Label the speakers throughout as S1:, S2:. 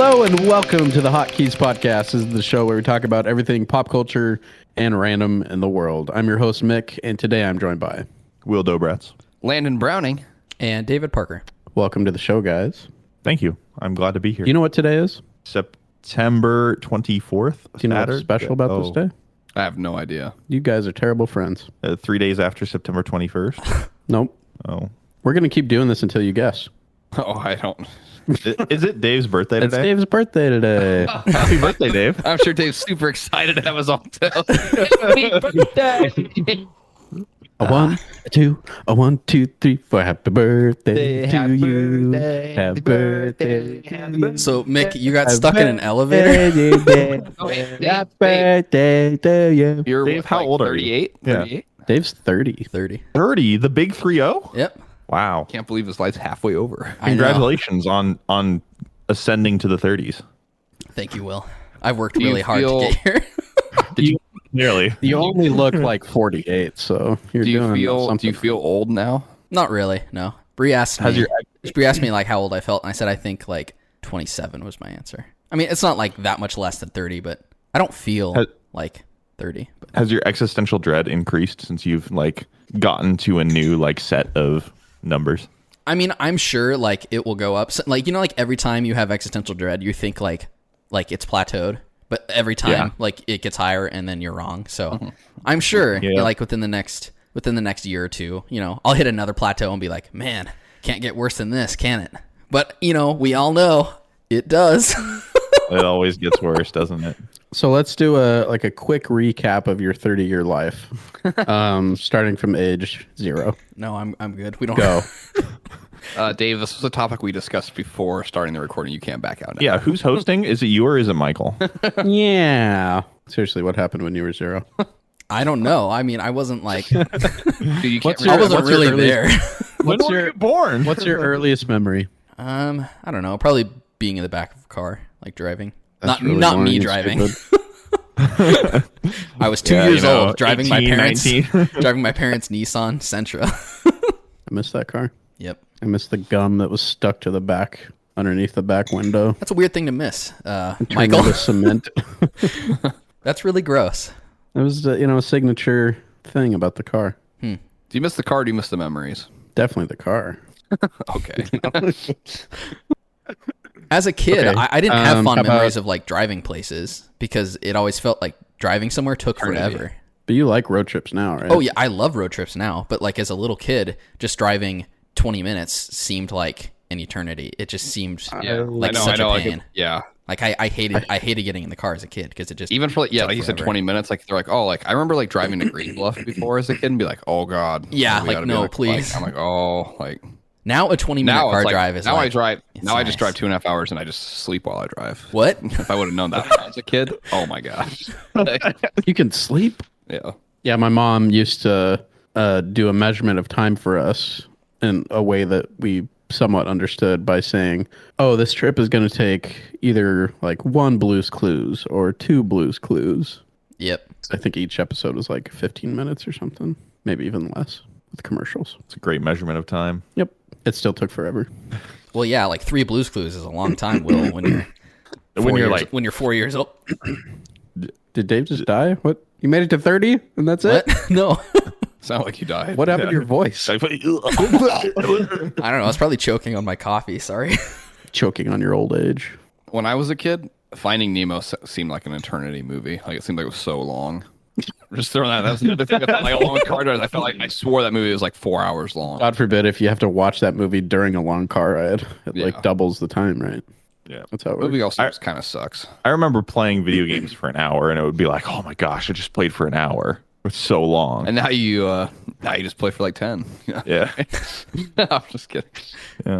S1: Hello and welcome to the Hotkeys podcast. This is the show where we talk about everything pop culture and random in the world. I'm your host, Mick, and today I'm joined by
S2: Wil Dobratz,
S3: Landon Browning,
S4: and David Parker.
S1: Welcome to the show, guys.
S2: Thank you. I'm glad to be here.
S1: You know what today is?
S2: September 24th.
S1: Do you know what's special about this day?
S3: I have no idea.
S1: You guys are terrible friends.
S2: 3 days after September 21st.
S1: Nope.
S2: Oh.
S1: We're going to keep doing this until you guess.
S3: Oh, I don't.
S2: Is it Dave's birthday
S1: It's
S2: today?
S1: Dave's birthday today.
S2: Happy birthday, Dave.
S3: I'm sure Dave's super excited to have us all tell.
S1: A one, a two, a 1, 2, 3, 4. Happy birthday to you. Happy birthday to you.
S4: So, Mick, you got stuck in an elevator?
S1: Happy birthday to you.
S3: You're
S2: Dave,
S3: what,
S2: how
S3: like
S2: old are you?
S3: 38?
S2: Yeah.
S3: 38?
S1: Dave's 30.
S4: 30.
S2: 30, the big 3-0?
S4: Yep.
S2: Wow.
S3: Can't believe his life's halfway over.
S4: I know.
S2: Congratulations on ascending to the 30s.
S4: Thank you, Will. I've worked
S3: Do you
S4: really hard
S3: feel-
S4: to get here.
S2: Nearly.
S1: You only look like 48, so you're
S3: Do you
S1: doing
S3: feel
S1: something.
S3: do you feel old now?
S4: Not really, no. Bree asked
S2: How's
S4: me,
S2: your
S4: Bree asked me like how old I felt, and I said I think like 27 was my answer. I mean, it's not like that much less than 30, but I don't feel like 30. But
S2: Has your existential dread increased since you've like gotten to a new like set of numbers?
S4: I mean, I'm sure like it will go up. So, like, you know, like every time you have existential dread, you think like it's plateaued, but every time like it gets higher and then you're wrong. So I'm sure like within the next year or two, you know, I'll hit another plateau and be like, man, can't get worse than this, can it? But you know, we all know it does.
S2: It always gets worse, doesn't it?
S1: So let's do a quick recap of your 30-year life, starting from age 0.
S4: No, I'm good. We don't
S1: Go.
S3: Dave, this was a topic we discussed before starting the recording. You can't back out now.
S2: Yeah, who's hosting? Is it you or is it Michael?
S1: Yeah. Seriously, what happened when you were 0?
S4: I don't know. I mean, I wasn't like
S3: Dude, you can't
S1: What's your-
S4: I wasn't
S1: what's your
S4: really
S1: earliest-
S4: there.
S2: When were you born?
S1: What's your earliest memory?
S4: I don't know. Probably being in the back of a car, like driving.
S1: That's
S4: Not
S1: really
S4: not
S1: boring
S4: me
S1: and
S4: driving.
S1: stupid.
S4: I was 2
S2: Yeah,
S4: years
S2: you know,
S4: old driving
S2: 18,
S4: my parents
S2: 19.
S4: driving my parents' Nissan Sentra.
S1: I miss that car.
S4: Yep.
S1: I miss the gum that was stuck to the back, underneath the back window.
S4: That's a weird thing to miss,
S1: Turned
S4: Michael.
S1: into cement.
S4: That's really gross.
S1: It was, a signature thing about the car.
S3: Do you miss the car or do you miss the memories?
S1: Definitely the car.
S3: Okay.
S4: As a kid,
S1: Okay.
S4: I didn't have
S1: how
S4: fond
S1: about-
S4: memories of like driving places because it always felt like driving somewhere took
S3: Eternity.
S4: forever.
S1: But you like road trips now, right?
S4: Oh yeah, I love road trips now, but like as a little kid, just driving 20 minutes seemed like an eternity. It just seemed like such a pain. Like I hated getting in the car as a kid because it just
S3: Even for like
S4: took
S3: like you said,
S4: forever.
S3: 20 minutes. Like they're like, oh, like I remember like driving to Green Bluff before as a kid and be like, oh god.
S4: Yeah,
S3: we
S4: like,
S3: gotta be
S4: no, please.
S3: I'm like, oh, like
S4: Now a 20-minute
S3: now
S4: car
S3: it's like,
S4: drive is
S3: now
S4: like,
S3: I drive.
S4: it's
S3: Now I just
S4: nice.
S3: drive 2.5 hours and I just sleep while I drive.
S4: What?
S3: If I would have known that when I was a kid, oh my gosh.
S1: You can sleep?
S3: Yeah.
S1: Yeah, my mom used to do a measurement of time for us in a way that we somewhat understood by saying, oh, this trip is going to take either like 1 Blue's Clues or 2 Blue's Clues.
S4: Yep.
S1: I think each episode was like 15 minutes or something, maybe even less with commercials.
S2: It's a great measurement of time.
S1: Yep. It still took forever.
S4: Well, yeah, like 3 Blues Clues is a long time, Will, when you're when you're 4 years old.
S1: Did Dave just die? What? You made it to 30 and that's
S4: What?
S1: it?
S4: No.
S3: Sound like you died.
S1: What happened to your voice?
S4: I don't know. I was probably choking on my coffee. Sorry.
S1: Choking on your old age.
S3: When I was a kid, Finding Nemo seemed like an eternity movie. Like it seemed like it was so long. Just throwing that. That was another thing. I felt like a long car ride. I felt like I swore that movie was like 4 hours long.
S1: God forbid if you have to watch that movie during a long car ride. It like doubles the time, right?
S2: Yeah.
S1: That's how it
S3: The movie
S1: works.
S3: also kind of sucks.
S2: I remember playing video games for an hour and it would be like, oh my gosh, I just played for an hour. It's so long.
S3: And now you just play for like 10.
S2: Yeah.
S3: I'm just kidding.
S1: I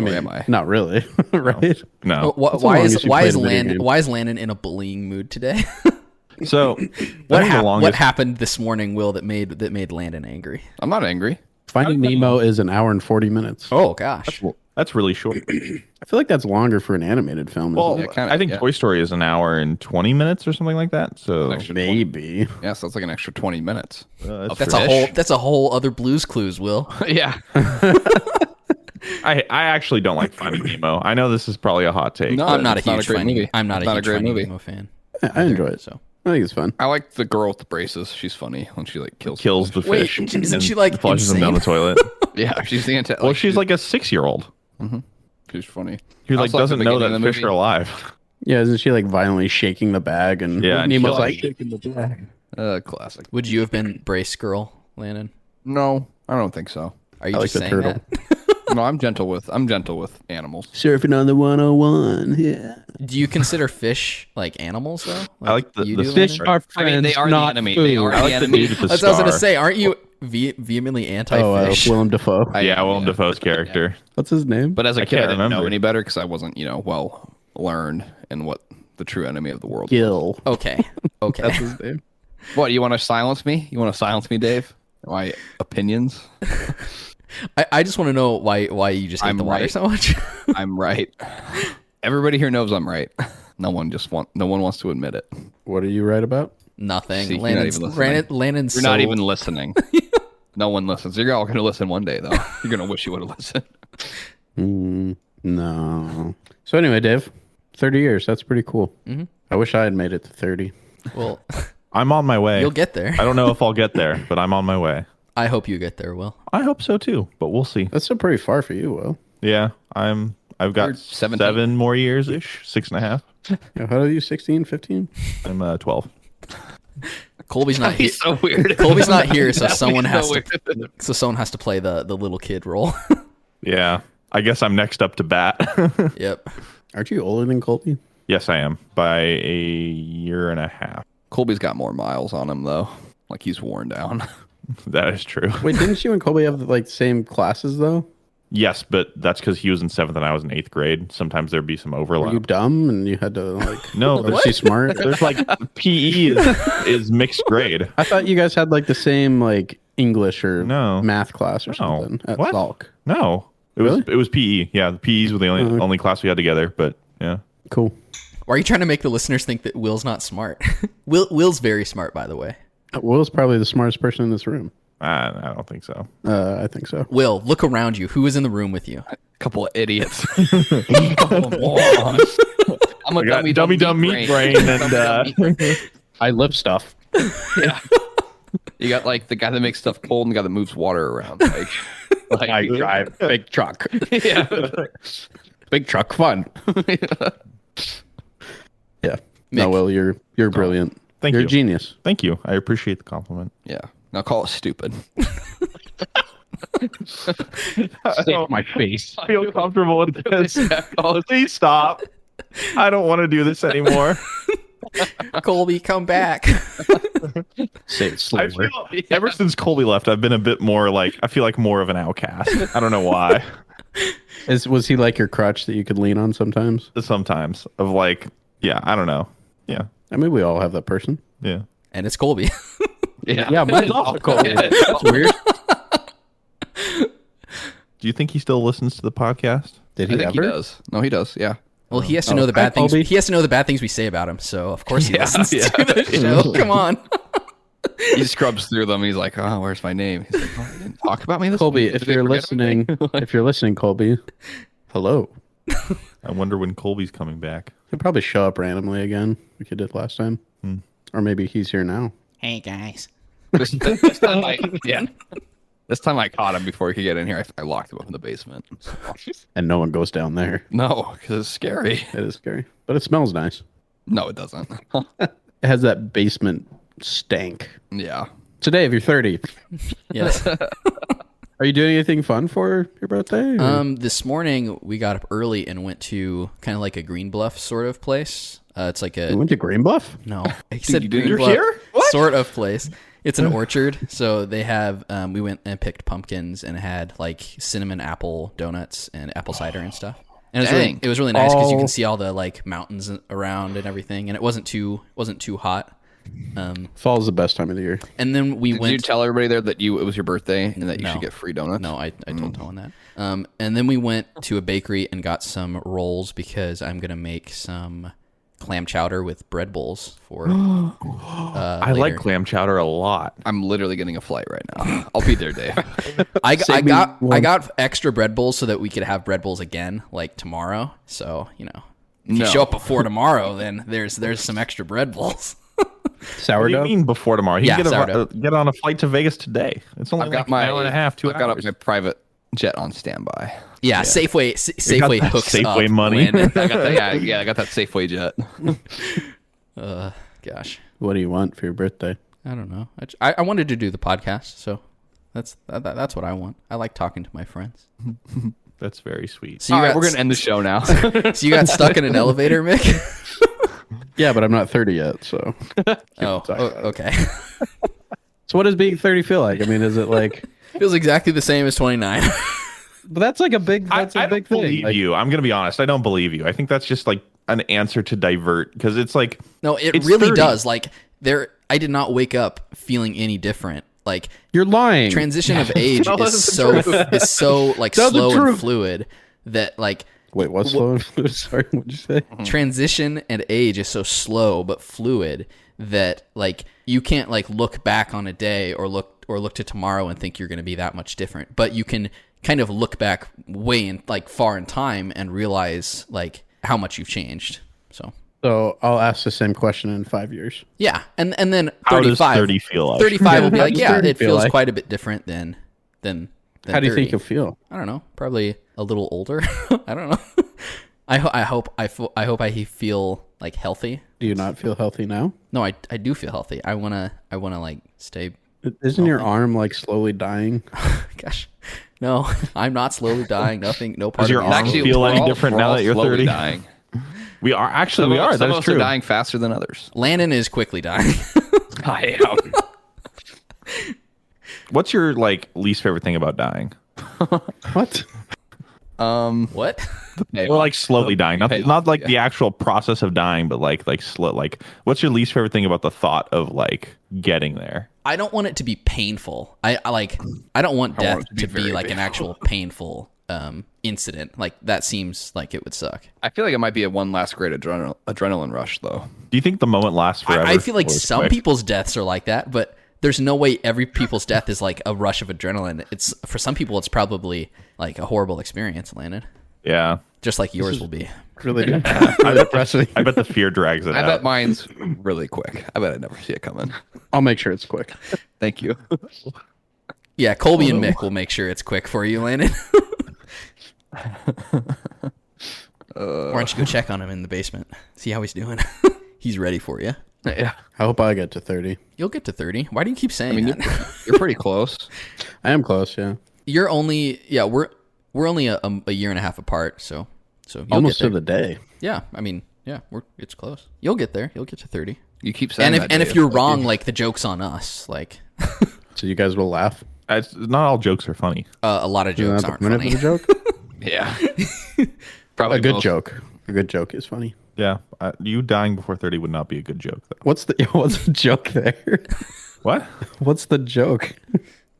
S1: mean,
S3: am I?
S1: not really, right?
S2: No.
S4: Why
S1: the longest you played a video game?
S4: Why is Landon in a bullying mood today?
S2: So
S4: What
S2: I think the longest-
S4: happened this morning, Will, that made Landon angry?
S3: I'm not angry.
S1: Finding Nemo is an hour and 40 minutes.
S4: Oh gosh.
S2: That's really short.
S1: I feel like that's longer for an animated film.
S2: Well,
S1: isn't
S3: Yeah, kinda,
S2: I think
S3: yeah.
S2: Toy Story is an hour and 20 minutes or something like that. So
S3: Extra
S1: it? Maybe.
S3: Yeah, so that's like an extra 20 minutes.
S4: That's a whole other Blues Clues, Will.
S3: Yeah.
S2: I I actually don't like Finding Nemo. I know this is probably a hot take.
S3: No,
S4: I'm not a
S3: it's not
S4: huge
S3: great
S4: Finding.
S3: movie.
S4: I'm not
S3: It's
S4: a
S3: not a
S4: huge
S3: great
S4: Finding
S3: movie.
S4: Nemo fan.
S1: I enjoy it.
S4: So
S1: I think it's fun.
S3: I like the girl with the braces. She's funny when she like kills
S2: the
S4: Wait,
S2: fish.
S4: isn't
S2: and
S4: she, like,
S2: flushes them down the
S4: insane?
S2: toilet?
S3: Yeah, she's the anti.
S2: Well, she's like a 6-year-old
S3: she's funny.
S2: who
S3: I
S2: like
S3: also like
S2: doesn't
S3: the
S2: know
S3: beginning
S2: that
S3: of the
S2: fish
S3: movie.
S2: are alive.
S1: Yeah, isn't she like violently shaking the bag and
S2: Yeah, and
S1: Nemo's
S2: she,
S1: like
S2: like-
S1: shaking the bag.
S3: Classic.
S4: would you have been Brace Girl, Landon?
S3: No, I don't think so.
S4: Are you
S1: I like
S4: just
S1: the
S4: saying
S1: turtle.
S4: that?
S3: No, I'm gentle with animals.
S1: Surfing on the 101. Yeah.
S4: Do you consider fish like animals though?
S2: I like the
S4: you
S2: the
S4: do,
S2: fish
S4: Landon?
S1: are
S3: I mean, they are the enemy. They are
S2: I
S3: the
S2: like the
S3: enemy.
S2: dude with the
S4: That's what I was
S2: scar.
S4: gonna say. Aren't you vehemently anti-fish?
S1: Willem Dafoe.
S2: Yeah, Willem Dafoe's character.
S1: What's his name?
S3: But as a
S2: I
S3: kid, I
S2: can't
S3: didn't know
S2: remember.
S3: any better because I wasn't, well learned in what the true enemy of the world.
S1: Gil.
S4: Okay. Okay.
S1: That's his name.
S3: What, you want to silence me? You want to silence me, Dave? My opinions?
S4: I just want to know why you just hate
S3: I'm
S4: the water
S3: right.
S4: so much.
S3: I'm right. Everybody here knows I'm right. No one wants to admit it.
S1: What are you right about?
S4: Nothing.
S3: See, you're not
S4: Landon's,
S3: even listening.
S4: Landon's
S3: You're
S4: so,
S3: not even listening. No one listens. You're all going to listen one day, though. You're going to wish you would have listened.
S1: No. So anyway, Dave, 30 years. That's pretty cool. Mm-hmm. I wish I had made it to 30.
S4: Well,
S2: I'm on my way.
S4: you'll get there.
S2: I don't know if I'll get there, but I'm on my way.
S4: I hope you get there, Will.
S2: I hope so too, but we'll see.
S1: That's still pretty far for you, Will.
S2: Yeah, I've got
S3: You're 17.
S2: 7 more years ish, 6.5.
S1: Yeah, how old are you? 16, 15?
S2: I'm 12.
S4: Colby's not here.
S3: He's so weird.
S4: Colby's not here, so
S3: That'd be
S4: someone
S3: so
S4: has
S3: weird.
S4: to. So someone has to play the little kid role.
S2: Yeah, I guess I'm next up to bat.
S4: Yep.
S1: Aren't you older than Colby?
S2: Yes, I am by a year and a half.
S3: Colby's got more miles on him, though. Like, he's worn down.
S2: That is true.
S1: Wait, didn't you and Colby have like same classes though?
S2: Yes, but that's because he was in 7th and I was in 8th grade. Sometimes there'd be some
S1: Were
S2: overlap.
S1: you dumb and you had to like?
S2: No,
S1: Was she smart?
S2: there's like PE is mixed grade.
S1: I thought you guys had like the same like English or
S2: No.
S1: math class or
S2: No.
S1: something at
S2: What?
S1: Salk.
S2: No,
S1: Really?
S2: it was PE. Yeah, the PEs were the only class we had together. But yeah,
S1: Cool.
S4: Why are you trying to make the listeners think that Will's not smart? Will's very smart, by the way.
S1: Will's probably the smartest person in this room.
S2: I don't think so.
S1: I think so.
S4: Will, look around you. Who is in the room with you?
S3: Couple of idiots. Couple of morons. I'm a
S2: I got dumb meat brain and
S1: I live stuff.
S3: Yeah. You got like the guy that makes stuff cold and the guy that moves water around. Like
S1: I drive big truck.
S3: yeah.
S1: Big truck fun. Yeah. No,
S4: Mick.
S1: Will, you're brilliant.
S2: Thank
S1: you're
S2: you.
S1: a genius.
S2: Thank you. I appreciate the compliment.
S3: Yeah. Now call it stupid.
S1: My face.
S2: I feel comfortable with this. Please stop. I don't want to do this anymore.
S4: Colby, come back.
S1: Say it
S2: I
S1: slower.
S2: feel, ever since Colby left, I've been a bit more like I feel like more of an outcast. I don't know why.
S1: Was he like your crutch that you could lean on sometimes?
S2: Sometimes of like, yeah, I don't know. Yeah,
S1: I mean, we all have that person.
S2: yeah.
S4: And it's Colby.
S1: Yeah, mine's also cold.
S3: Yeah.
S1: That's weird.
S2: Do you think he still listens to the podcast?
S1: Did
S3: I
S1: he
S3: think
S1: ever?
S3: he does. No, he does. Yeah.
S4: Well, he has to know the bad
S1: Hi,
S4: things.
S1: Colby.
S4: He has to know the bad things we say about him. So of course he
S3: Yeah,
S4: listens
S3: yeah.
S4: to the show. Come on.
S3: He scrubs through them. He's like, "Oh, where's my name?" He's like, "Oh, you didn't talk about me this
S1: Colby,
S3: week?
S1: if
S3: Did they
S1: you're
S3: forget about me?"
S1: listening, Colby, hello.
S2: I wonder when Colby's coming back.
S1: He'll probably show up randomly again, like he did last time. Or maybe he's here now.
S4: Hey guys.
S3: This time This time I caught him before he could get in here. I locked him up in the basement.
S1: And no one goes down there.
S3: No, because it's scary.
S1: It is scary. But it smells nice.
S3: No, it doesn't.
S1: It has that basement stank.
S3: Yeah.
S1: Today, if you're 30,
S4: Yes.
S1: are you doing anything fun for your birthday? or-
S4: This morning we got up early and went to kind of like a Green Bluff sort of place. It's like
S1: you
S4: a
S1: went to Green Bluff?
S4: no. He said
S3: did-
S4: Green
S3: you're
S4: Bluff
S3: here? What?
S4: sort of place. It's an orchard, so they have. We went and picked pumpkins and had like cinnamon apple donuts and apple cider and stuff. And
S3: Dang.
S4: it was really nice because you
S1: Oh.
S4: can see all the like mountains around and everything, and it wasn't too hot.
S1: Fall's the best time of the year.
S4: And then we
S3: Did
S4: went.
S3: you tell everybody there that it was your birthday and that you
S4: No.
S3: should get free donuts?
S4: No, I told no one that. And then we went to a bakery and got some rolls because I'm gonna make some clam chowder with bread bowls for.
S2: I like clam chowder a lot.
S3: I'm literally getting a flight right now. I'll be there, Dave.
S4: I got extra bread bowls so that we could have bread bowls again like tomorrow. So if you show up before tomorrow, then there's some extra bread bowls.
S1: Sourdough?
S2: What do you mean before tomorrow? You can
S4: sourdough.
S2: get on a flight to Vegas today. It's only like an hour and a half, 2 hours.
S3: I've got my private jet on standby.
S4: Yeah, Safeway hooks
S2: Safeway
S4: up.
S2: money.
S3: I got that, I got that Safeway jet.
S4: Gosh,
S1: What do you want for your birthday?
S4: I don't know. I wanted to do the podcast, so that's what I want. I like talking to my friends.
S2: That's very sweet.
S4: So
S3: All right, we're gonna end the show now.
S4: So you got stuck in an elevator, Mick?
S1: Yeah, but I'm not 30 yet, so.
S4: Okay.
S1: So what does being 30 feel like? I mean, is it like...
S4: Feels exactly the same as 29.
S1: But that's like a big,
S2: I
S1: big
S2: don't
S1: thing.
S2: believe
S1: Like,
S2: you. I'm going to be honest. I don't believe you. I think that's just like an answer to divert because it's like...
S4: No, it's really
S2: 30.
S4: does. Like, I did not wake up feeling any different. Like,
S1: you're lying.
S4: transition of age is so like
S1: Tell the
S4: slow and
S1: truth.
S4: fluid that like
S1: Wait, what's slow and fluid? Sorry, what'd you say?
S4: transition and age is so slow but fluid that like you can't like look back on a day or look to tomorrow and think you're going to be that much different, but you can kind of look back way in like far in time and realize like how much you've changed.
S1: So I'll ask the same question in 5 years.
S4: Yeah, and then
S2: How does
S4: 35
S2: 30 feel like?
S4: 35 will be like,
S1: How does
S4: yeah,
S1: 30
S4: it
S1: feel
S4: feels
S1: like?
S4: quite a bit different than
S1: How do you
S4: 30.
S1: think you'll feel?
S4: I don't know. Probably a little older. I don't know. I hope I feel like healthy.
S1: Do you not feel healthy now?
S4: No, I do feel healthy. I wanna like stay.
S1: Isn't your arm like slowly dying?
S4: Gosh, no, I'm not slowly dying. Nothing. No part
S2: Does your
S4: of me.
S2: arm
S4: Actually,
S2: feel
S3: we're
S2: any
S3: all-
S2: different
S3: we're
S2: now
S3: all
S2: that you're
S3: slowly
S2: 30?
S3: dying.
S2: We are. Actually,
S3: Some
S2: we
S3: of
S2: are.
S3: us- some
S2: That
S3: of
S2: is
S3: us are
S2: true.
S3: dying faster than others.
S4: Landon is quickly dying.
S3: I am.
S2: What's your like least favorite thing about dying?
S1: What?
S4: What?
S2: Or like slowly dying, not like the actual process of dying, but like slow. Like, what's your least favorite thing about the thought of like getting there?
S4: I don't want it to be painful. I don't want death
S3: want it
S4: to
S3: to
S4: be
S3: be very
S4: like an actual painful incident. Like that seems like it would suck.
S3: I feel like it might be a one last great adrenaline rush, though.
S2: Do you think the moment lasts forever?
S4: I feel like
S2: or is
S4: some
S2: quick?
S4: people's deaths are like that, but there's no way every people's death is like a rush of adrenaline. It's for some people, it's probably like a horrible experience, Landon.
S2: Yeah,
S4: Just like yours will be.
S1: Really depressing.
S2: I bet the fear drags it
S3: I
S2: out.
S3: bet mine's really quick. I bet I never see it coming.
S1: I'll make sure it's quick.
S3: Thank you.
S4: Yeah, Colby and Mick will make sure it's quick for you, Landon. Why don't you go check on him in the basement? See how he's doing. He's ready for you.
S3: Yeah.
S1: I hope I get to 30.
S4: You'll get to 30. Why do you keep saying
S3: I mean,
S4: that?
S3: you're pretty close.
S1: I am close, yeah.
S4: You're only we're only a year and a half apart, so you'll
S1: Almost
S4: get
S1: to
S4: there.
S1: the day.
S4: Yeah, I mean, yeah, it's close. You'll get there. You'll get to 30.
S3: You keep saying
S4: And
S3: that.
S4: if
S3: Dave.
S4: you're wrong, like the joke's on us. Like
S1: So you guys will laugh.
S2: Not all jokes are funny.
S4: a lot of
S1: Isn't
S4: jokes
S1: that the
S4: aren't
S1: point of
S4: funny.
S1: the joke?
S3: Yeah. Probably
S1: A good
S3: most.
S1: joke. A good joke is funny.
S2: Yeah, you dying before 30 would not be a good joke, though.
S1: What's the joke there?
S2: What?
S1: What's the joke?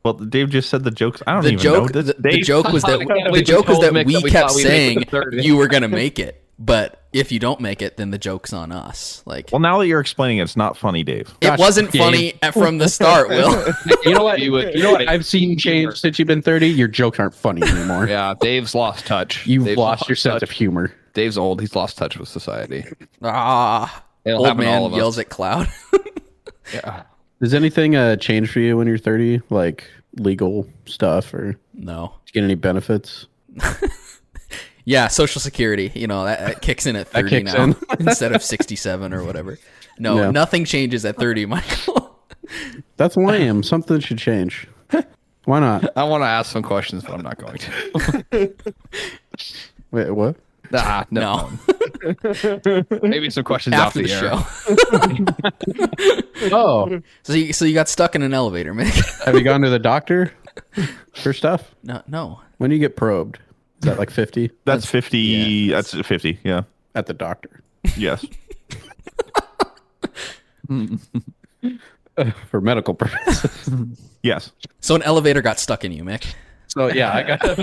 S2: Well, Dave just said the jokes. I don't
S4: The
S2: even
S4: joke,
S2: know.
S4: the joke was that
S3: I can't
S4: the
S3: believe
S4: joke
S3: you
S4: was
S3: told
S4: that
S3: Mick
S4: we
S3: that we
S4: kept
S3: thought we'd make
S4: saying
S3: it to 30.
S4: you were gonna make it, but if you don't make it, then the joke's on us. Like
S2: Well, now that you're explaining it, it's not funny, Dave.
S4: it wasn't funny from the start. Will
S1: You know what?
S3: You would-
S1: You know what? I've seen change since you've been 30. Your jokes aren't funny anymore.
S3: Yeah, Dave's lost touch.
S1: You've
S3: Dave's
S1: lost your sense
S3: touch.
S1: of humor.
S3: Dave's old. He's lost touch with society. It'll
S4: old
S3: happen to all
S4: man
S3: of us.
S4: yells at cloud.
S3: Yeah.
S1: Does anything change for you when you're 30? Like legal stuff or
S4: No.
S1: get any benefits?
S4: Yeah, Social Security. You know that kicks in at 30
S1: kicks
S4: now
S1: in.
S4: instead of 67 or whatever. No,
S1: Yeah.
S4: nothing changes at 30, Michael.
S1: That's lame. Something should change. Why not?
S3: I want to ask some questions, but I'm not going to.
S1: Wait, what?
S3: Nah,
S4: No.
S3: Maybe some questions
S4: After
S3: off
S4: the
S3: the air.
S4: show.
S1: Oh,
S4: So you got stuck in an elevator, Mick.
S1: have you gone to the doctor for stuff?
S4: No.
S1: When do you get probed? Is that like 50
S2: That's 50.
S4: yeah,
S2: That's 50. Yeah.
S1: at the doctor
S2: Yes.
S1: for medical purposes?
S2: Yes.
S4: So an elevator got stuck in you, Mick.
S1: So yeah, I got.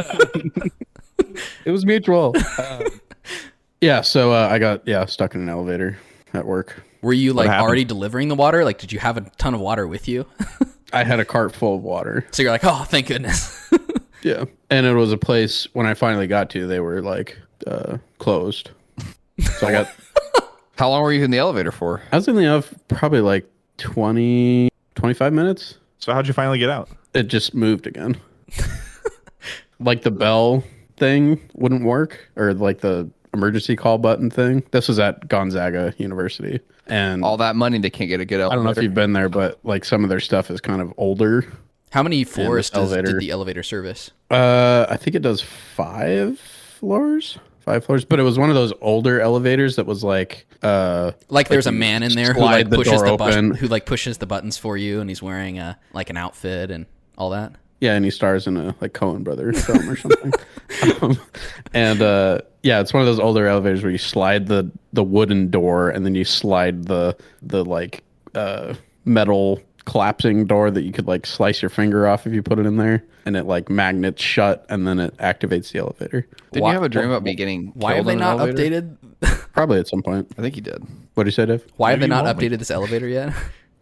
S1: It was mutual. Yeah, so I got stuck in an elevator. at work.
S4: Were you like
S2: happened?
S4: already delivering the water? Like, did you have a ton of water with you?
S1: I had a cart full of water.
S4: So you're like, oh, thank goodness.
S1: Yeah. And it was a place when I finally got to, they were like closed. So I got.
S3: How long were you in the elevator for?
S1: I was in the elevator probably like 20, 25 minutes.
S2: So how'd you finally get out?
S1: It just moved again. Like the bell thing wouldn't work, or like the emergency call button thing. This was at Gonzaga University. And
S3: All that money, they can't get a good elevator.
S1: I don't know if you've been there, but like some of their stuff is kind of older.
S4: How many floors did the elevator service?
S1: I think it does 5 floors. 5 floors, but it was one of those older elevators that was like
S4: there's a man in there who
S1: slide
S4: like
S1: the
S4: pushes
S1: door
S4: the
S1: open.
S4: who like pushes the buttons for you, and he's wearing like an outfit and all that.
S1: Yeah, and he stars in a like Coen Brothers film or something. Yeah, it's one of those older elevators where you slide the wooden door, and then you slide the like metal collapsing door that you could like slice your finger off if you put it in there, and it like magnets shut, and then it activates the elevator.
S3: Didn't you have a dream about me getting
S4: Why have
S3: killed
S4: they
S3: in an
S4: not
S3: elevator?
S4: updated?
S1: Probably at some point.
S3: I think you did.
S1: What did you say, Dave?
S4: Why have they
S2: Maybe
S4: not
S2: you won't
S4: updated this elevator yet?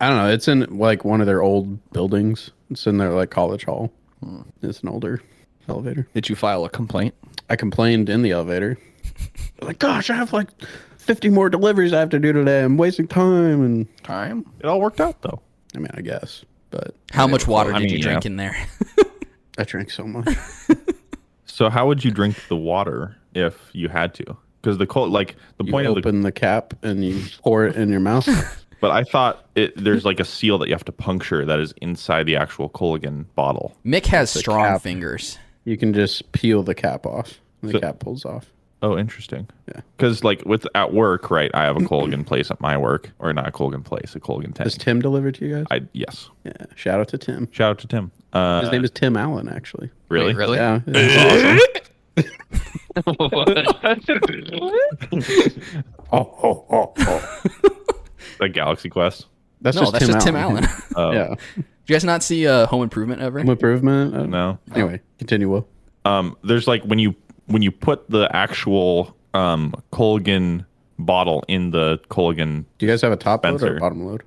S1: I don't know. It's in like one of their old buildings. It's in their like college hall. It's an older elevator.
S3: Did you file a complaint?
S1: I complained in the elevator. Like, gosh, I have like 50 more deliveries I have to do today. I'm wasting time. And
S3: Time?
S2: It all worked out though.
S1: I mean, I guess, but
S4: How much water
S2: I
S4: did
S2: mean,
S4: you drink
S2: yeah.
S4: in there?
S1: I drank so much.
S2: So how would you drink the water if you had to? Because the point
S1: You
S2: of the
S1: open the cap and you pour it in your mouth.
S2: but I thought there's like a seal that you have to puncture that is inside the actual Culligan bottle.
S4: Mick has strong
S1: cap.
S4: fingers.
S1: You can just peel the cap off. And the cap pulls off.
S2: Oh, interesting.
S1: Yeah.
S2: Because like at work, right? I have a Culligan place at my work, or not a Culligan place, a Culligan tank.
S1: Does Tim deliver to you guys?
S2: Yes.
S1: Yeah. Shout out to Tim.
S2: Shout out to Tim.
S1: His name is Tim Allen, actually.
S2: Really?
S3: Wait, really?
S1: Yeah. It's awesome.
S2: Like Galaxy Quest.
S1: That's
S4: No,
S1: just
S4: that's
S1: Tim
S4: just
S1: Allen.
S4: Tim Allen.
S2: Oh.
S1: Yeah.
S4: Did you guys not see Home Improvement ever?
S1: Home Improvement?
S2: No.
S1: Anyway, continue, Will.
S2: There's like when you put the actual Culligan bottle in the Culligan
S1: Do you guys have a top load or
S2: Spencer.
S1: a bottom load?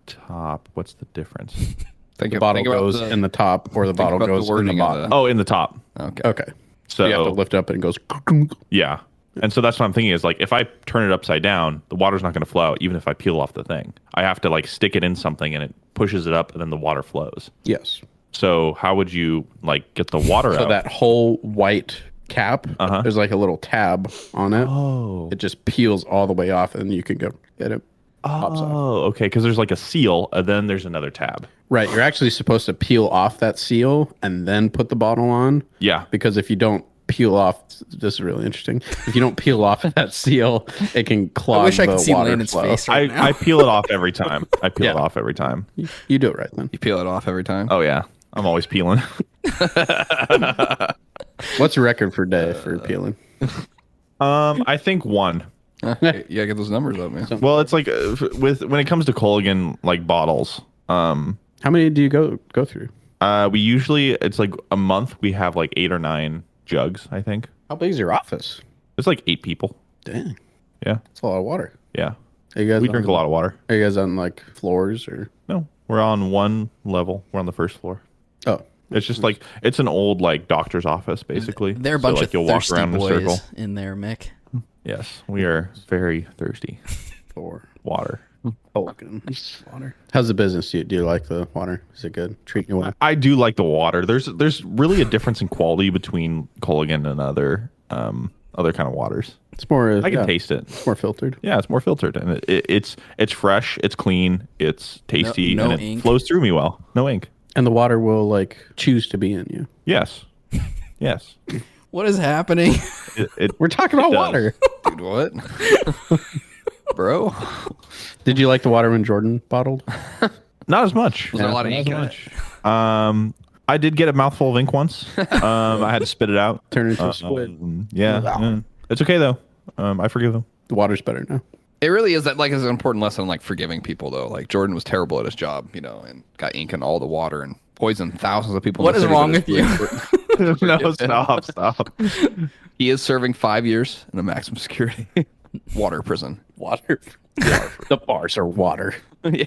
S2: top, what's the difference?
S1: The bottle goes in the top, or the bottle
S3: about the
S1: goes in the
S3: wording of
S1: bottom.
S2: Oh, in the top.
S3: Okay.
S1: Okay. So you have to lift up and it goes.
S2: Yeah. And so that's what I'm thinking is like if I turn it upside down, the water's not going to flow out even if I peel off the thing. I have to like stick it in something and it pushes it up and then the water flows.
S1: Yes.
S2: So how would you like get the water
S1: So
S2: out?
S1: that whole white cap, there's like a little tab on it.
S2: Oh.
S1: It just peels all the way off, and you can go get it. Pops off.
S2: Oh, okay. Because there's like a seal, and then there's another tab.
S1: Right. You're actually supposed to peel off that seal and then put the bottle on.
S2: Yeah.
S1: Because if you don't peel off, this is really interesting. If you don't peel off that seal, it can clog.
S4: I wish I
S1: the
S4: could see
S1: water
S4: Landon's
S1: flow.
S4: face right now.
S2: I peel it off every time. I peel
S1: Yeah.
S2: it off every time.
S1: You do it right then.
S3: You peel it off every time?
S2: Oh yeah, I'm always peeling.
S1: What's your record for day for peeling?
S2: I think one.
S3: You gotta get those numbers up, man.
S2: Well, it's like when it comes to Culligan like bottles.
S1: How many do you go through?
S2: We usually it's like a month. We have like 8 or 9 jugs. I think
S1: How big is your office?
S2: it's like 8 people.
S1: Dang,
S2: Yeah,
S1: that's a lot of water.
S2: yeah.
S1: Are you guys
S2: We drink a lot of water.
S1: Are you guys on like floors or?
S2: No, we're on one level. We're on the first floor.
S1: Oh,
S2: It's just like it's an old like doctor's office basically.
S4: They're a bunch
S2: like,
S4: of
S2: you'll walk
S4: thirsty
S2: around in a circle.
S4: boys in there, Mick.
S2: Yes, we are very thirsty.
S1: floor.
S2: Water.
S1: Culligan water. How's the business? Do you like the water? Is it good? Treating you well?
S2: I do like the water. There's really a difference in quality between Culligan and other kind of waters.
S1: It's more.
S2: I can taste it.
S1: It's more filtered.
S2: Yeah, it's more filtered and it's fresh, it's clean, it's tasty,
S4: No
S2: and it
S4: ink.
S2: flows through me well. No ink.
S1: And the water will like choose to be in you.
S2: Yes. Yes.
S4: What is happening?
S1: We're talking about
S2: does.
S1: water.
S3: Dude, what? Bro?
S1: Did you like the water when Jordan bottled?
S2: Not as much.
S3: Was there a lot of
S2: Not
S3: ink
S2: as
S3: in it?
S2: much. I did get a mouthful of ink once. I had to spit it out.
S1: Turn into a squid.
S2: Yeah. It's okay though. I forgive them.
S1: The water's better now.
S3: It really is that like is an important lesson in like forgiving people though. Like Jordan was terrible at his job, and got ink in all the water and poisoned thousands of people.
S4: What
S3: in the
S4: is
S3: city,
S4: wrong
S3: but
S4: with you?
S2: No, stop.
S3: He is serving 5 years in a maximum security water prison.
S1: Water. The bars are water.
S3: Yeah.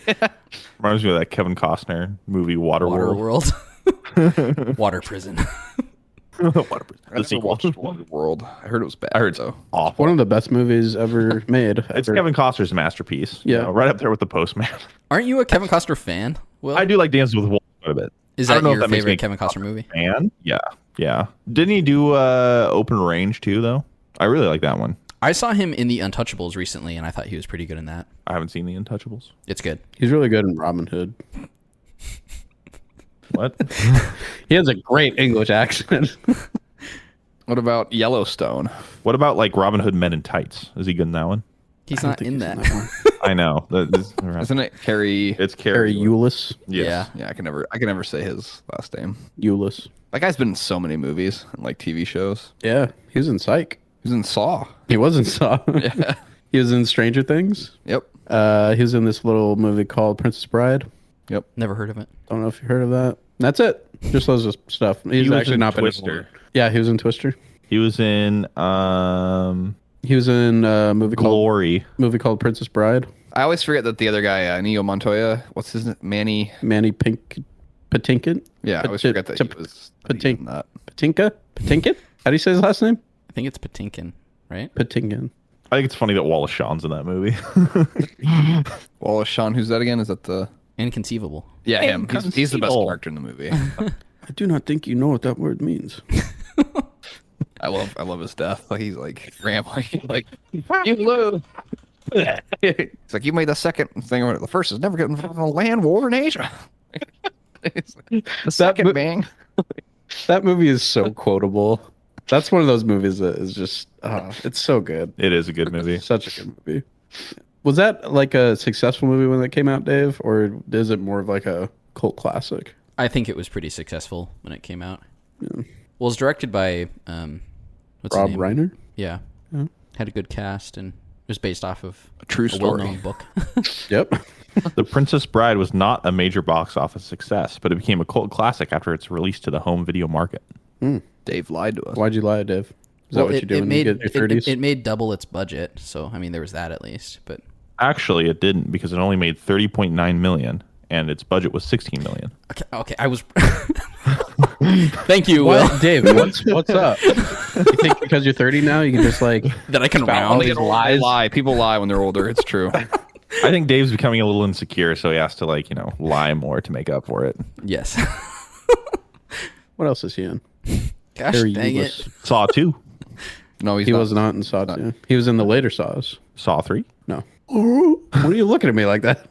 S2: Reminds me of that Kevin Costner movie Waterworld.
S4: Waterworld. Water prison.
S3: I never watched Waterworld. I heard it was bad.
S2: I heard
S3: though.
S2: awful.
S1: One of the best movies ever made.
S2: It's
S1: ever.
S2: Kevin Costner's masterpiece.
S1: Yeah.
S2: Right up there with The Postman.
S4: Aren't you a Kevin Costner fan? Will?
S2: I do like Dances with Wolves quite a bit.
S4: Is
S2: I
S4: that
S2: don't know if
S4: your
S2: that makes me
S4: favorite Kevin Costner movie?
S2: fan. Yeah. Didn't he do Open Range too, though? I really like that one.
S4: I saw him in The Untouchables recently, and I thought he was pretty good in that.
S2: I haven't seen The Untouchables.
S4: It's good.
S1: He's really good in Robin Hood.
S2: What?
S1: He has a great English accent.
S3: What about Yellowstone?
S2: What about like Robin Hood Men in Tights? Is he good in that one?
S4: He's not in that.
S1: one.
S2: I know.
S3: Isn't it Cary?
S2: It's
S1: Cary
S2: Cary.
S1: Elwes.
S2: Yes.
S3: Yeah, I can never say his last name.
S1: Elwes.
S3: That guy's been in so many movies and like TV shows.
S1: Yeah, he was in Psych.
S3: He was in Saw.
S1: He was in Saw.
S3: Yeah.
S1: He was in Stranger Things.
S3: Yep.
S1: He was in this little movie called Princess Bride.
S3: Yep.
S4: Never heard of it.
S1: Don't know if you heard of that. That's it. Just loads of stuff. He's
S2: was
S1: actually
S2: in
S1: not been
S2: Twister.
S1: Yeah, he was in Twister.
S2: He was in
S1: He was in a
S2: Glory.
S1: movie called Princess Bride.
S3: I always forget that the other guy, Inigo Montoya, what's his name? Manny.
S1: Manny Patinkin.
S3: Yeah, I always forget that he was in that.
S1: Patinkin. How do you say his last name?
S4: I think it's Patinkin, right?
S1: Patinkin.
S2: I think it's funny that Wallace Shawn's in that movie.
S3: Wallace Shawn, who's that again? Is that the...
S4: Inconceivable.
S3: Yeah, him. He's the best
S2: Inconceivable.
S3: character in the movie.
S1: I do not think you know what that word means.
S3: I love his death. Like he's like rambling, like you lose. It's like you made the second thing. The first is never getting involved in a land war in Asia. It's like, the second bang.
S1: That movie is so quotable. That's one of those movies that is just, it's so good.
S2: It is a good movie.
S1: Such a good movie. Was that like a successful movie when that came out, Dave? Or is it more of like a cult classic?
S4: I think it was pretty successful when it came out. Yeah. Well, it's directed by what's
S1: Rob
S4: his name?
S1: Reiner?
S4: Yeah. Had a good cast and it was based off of
S3: A true story.
S4: well-known book.
S1: Yep.
S2: The Princess Bride was not a major box office success, but it became a cult classic after its release to the home video market.
S3: Dave lied to us.
S1: Why'd you lie, Dave? Is that what you do when you get in your 30s?
S4: It made double its budget, so I mean there was that at least. But
S2: Actually, it didn't because it only made $30.9 million, and its budget was $16 million.
S4: okay, I was. Thank you, Will.
S1: What? Dave, what's up? You think because you're 30 now, you can just like
S4: That I can
S1: spout all
S4: round.
S1: these lies?
S3: Lie. People lie when they're older. It's true.
S2: I think Dave's becoming a little insecure, so he has to lie more to make up for it.
S4: Yes.
S1: What else is he in?
S4: Gosh,
S1: Cary
S4: dang
S1: Elwes.
S4: it.
S2: Saw 2,
S3: No,
S1: He was not in Saw 2. He was in the later Saws.
S2: Saw 3.
S1: No. What are you looking at me like that?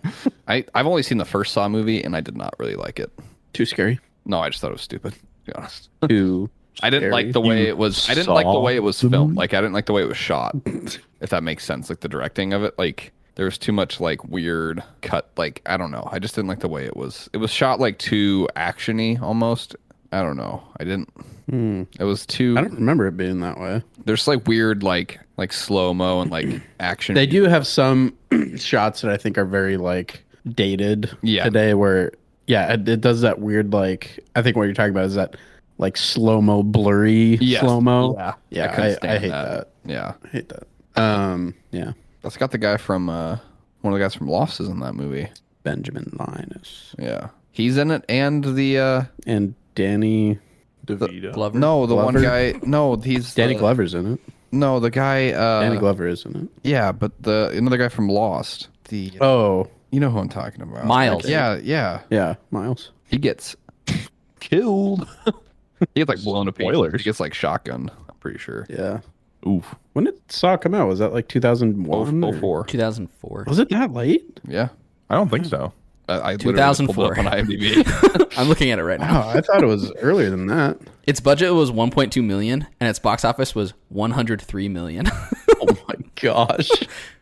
S3: I've only seen the first Saw movie, and I did not really like it.
S1: Too scary.
S3: No, I just thought it was stupid. To be honest,
S1: Too.
S3: I didn't like the way it was. I didn't like the way it was filmed. Like I didn't like the way it was shot. If that makes sense, like the directing of it, like there was too much like weird cut. Like I don't know. I just didn't like the way it was. It was shot like too actiony almost. I don't know. I didn't. It was too.
S1: I don't remember it being that way.
S3: There's like weird like slow mo and like action.
S1: They do have some shots that I think are very like dated today where it does that weird like I think what you're talking about is that like slow-mo blurry slow-mo.
S3: Yeah.
S1: I hate that.
S3: Yeah.
S1: I hate that. Yeah.
S3: That's got the guy from one of the guys from Lost is in that movie.
S1: Benjamin Linus.
S3: Yeah. He's in it and the
S1: And Danny
S2: DeVito.
S4: Glover.
S3: no, the one
S1: Glover?
S3: guy no, he's
S1: Danny Glover's in it.
S3: No, the guy
S1: Danny Glover is in it.
S3: Yeah, but the another guy from Lost. The
S1: Oh.
S3: you know who I'm talking about.
S4: Miles.
S3: Yeah.
S1: Miles.
S3: He gets killed. He gets like blown to pieces.
S2: Spoilers.
S3: He gets like shotgun, I'm pretty sure.
S1: Yeah.
S2: Oof.
S1: When did Saw come out? Was that like 2001? or-
S3: 04.
S4: 2004.
S1: Was it that late?
S3: Yeah.
S2: I don't think so.
S3: I literally just pulled
S4: 2004.
S3: it up on IMDb.
S4: I'm looking at it right now.
S1: Oh, I thought it was earlier than that.
S4: Its budget was 1.2 million, and its box office was 103 million.
S1: Oh my gosh.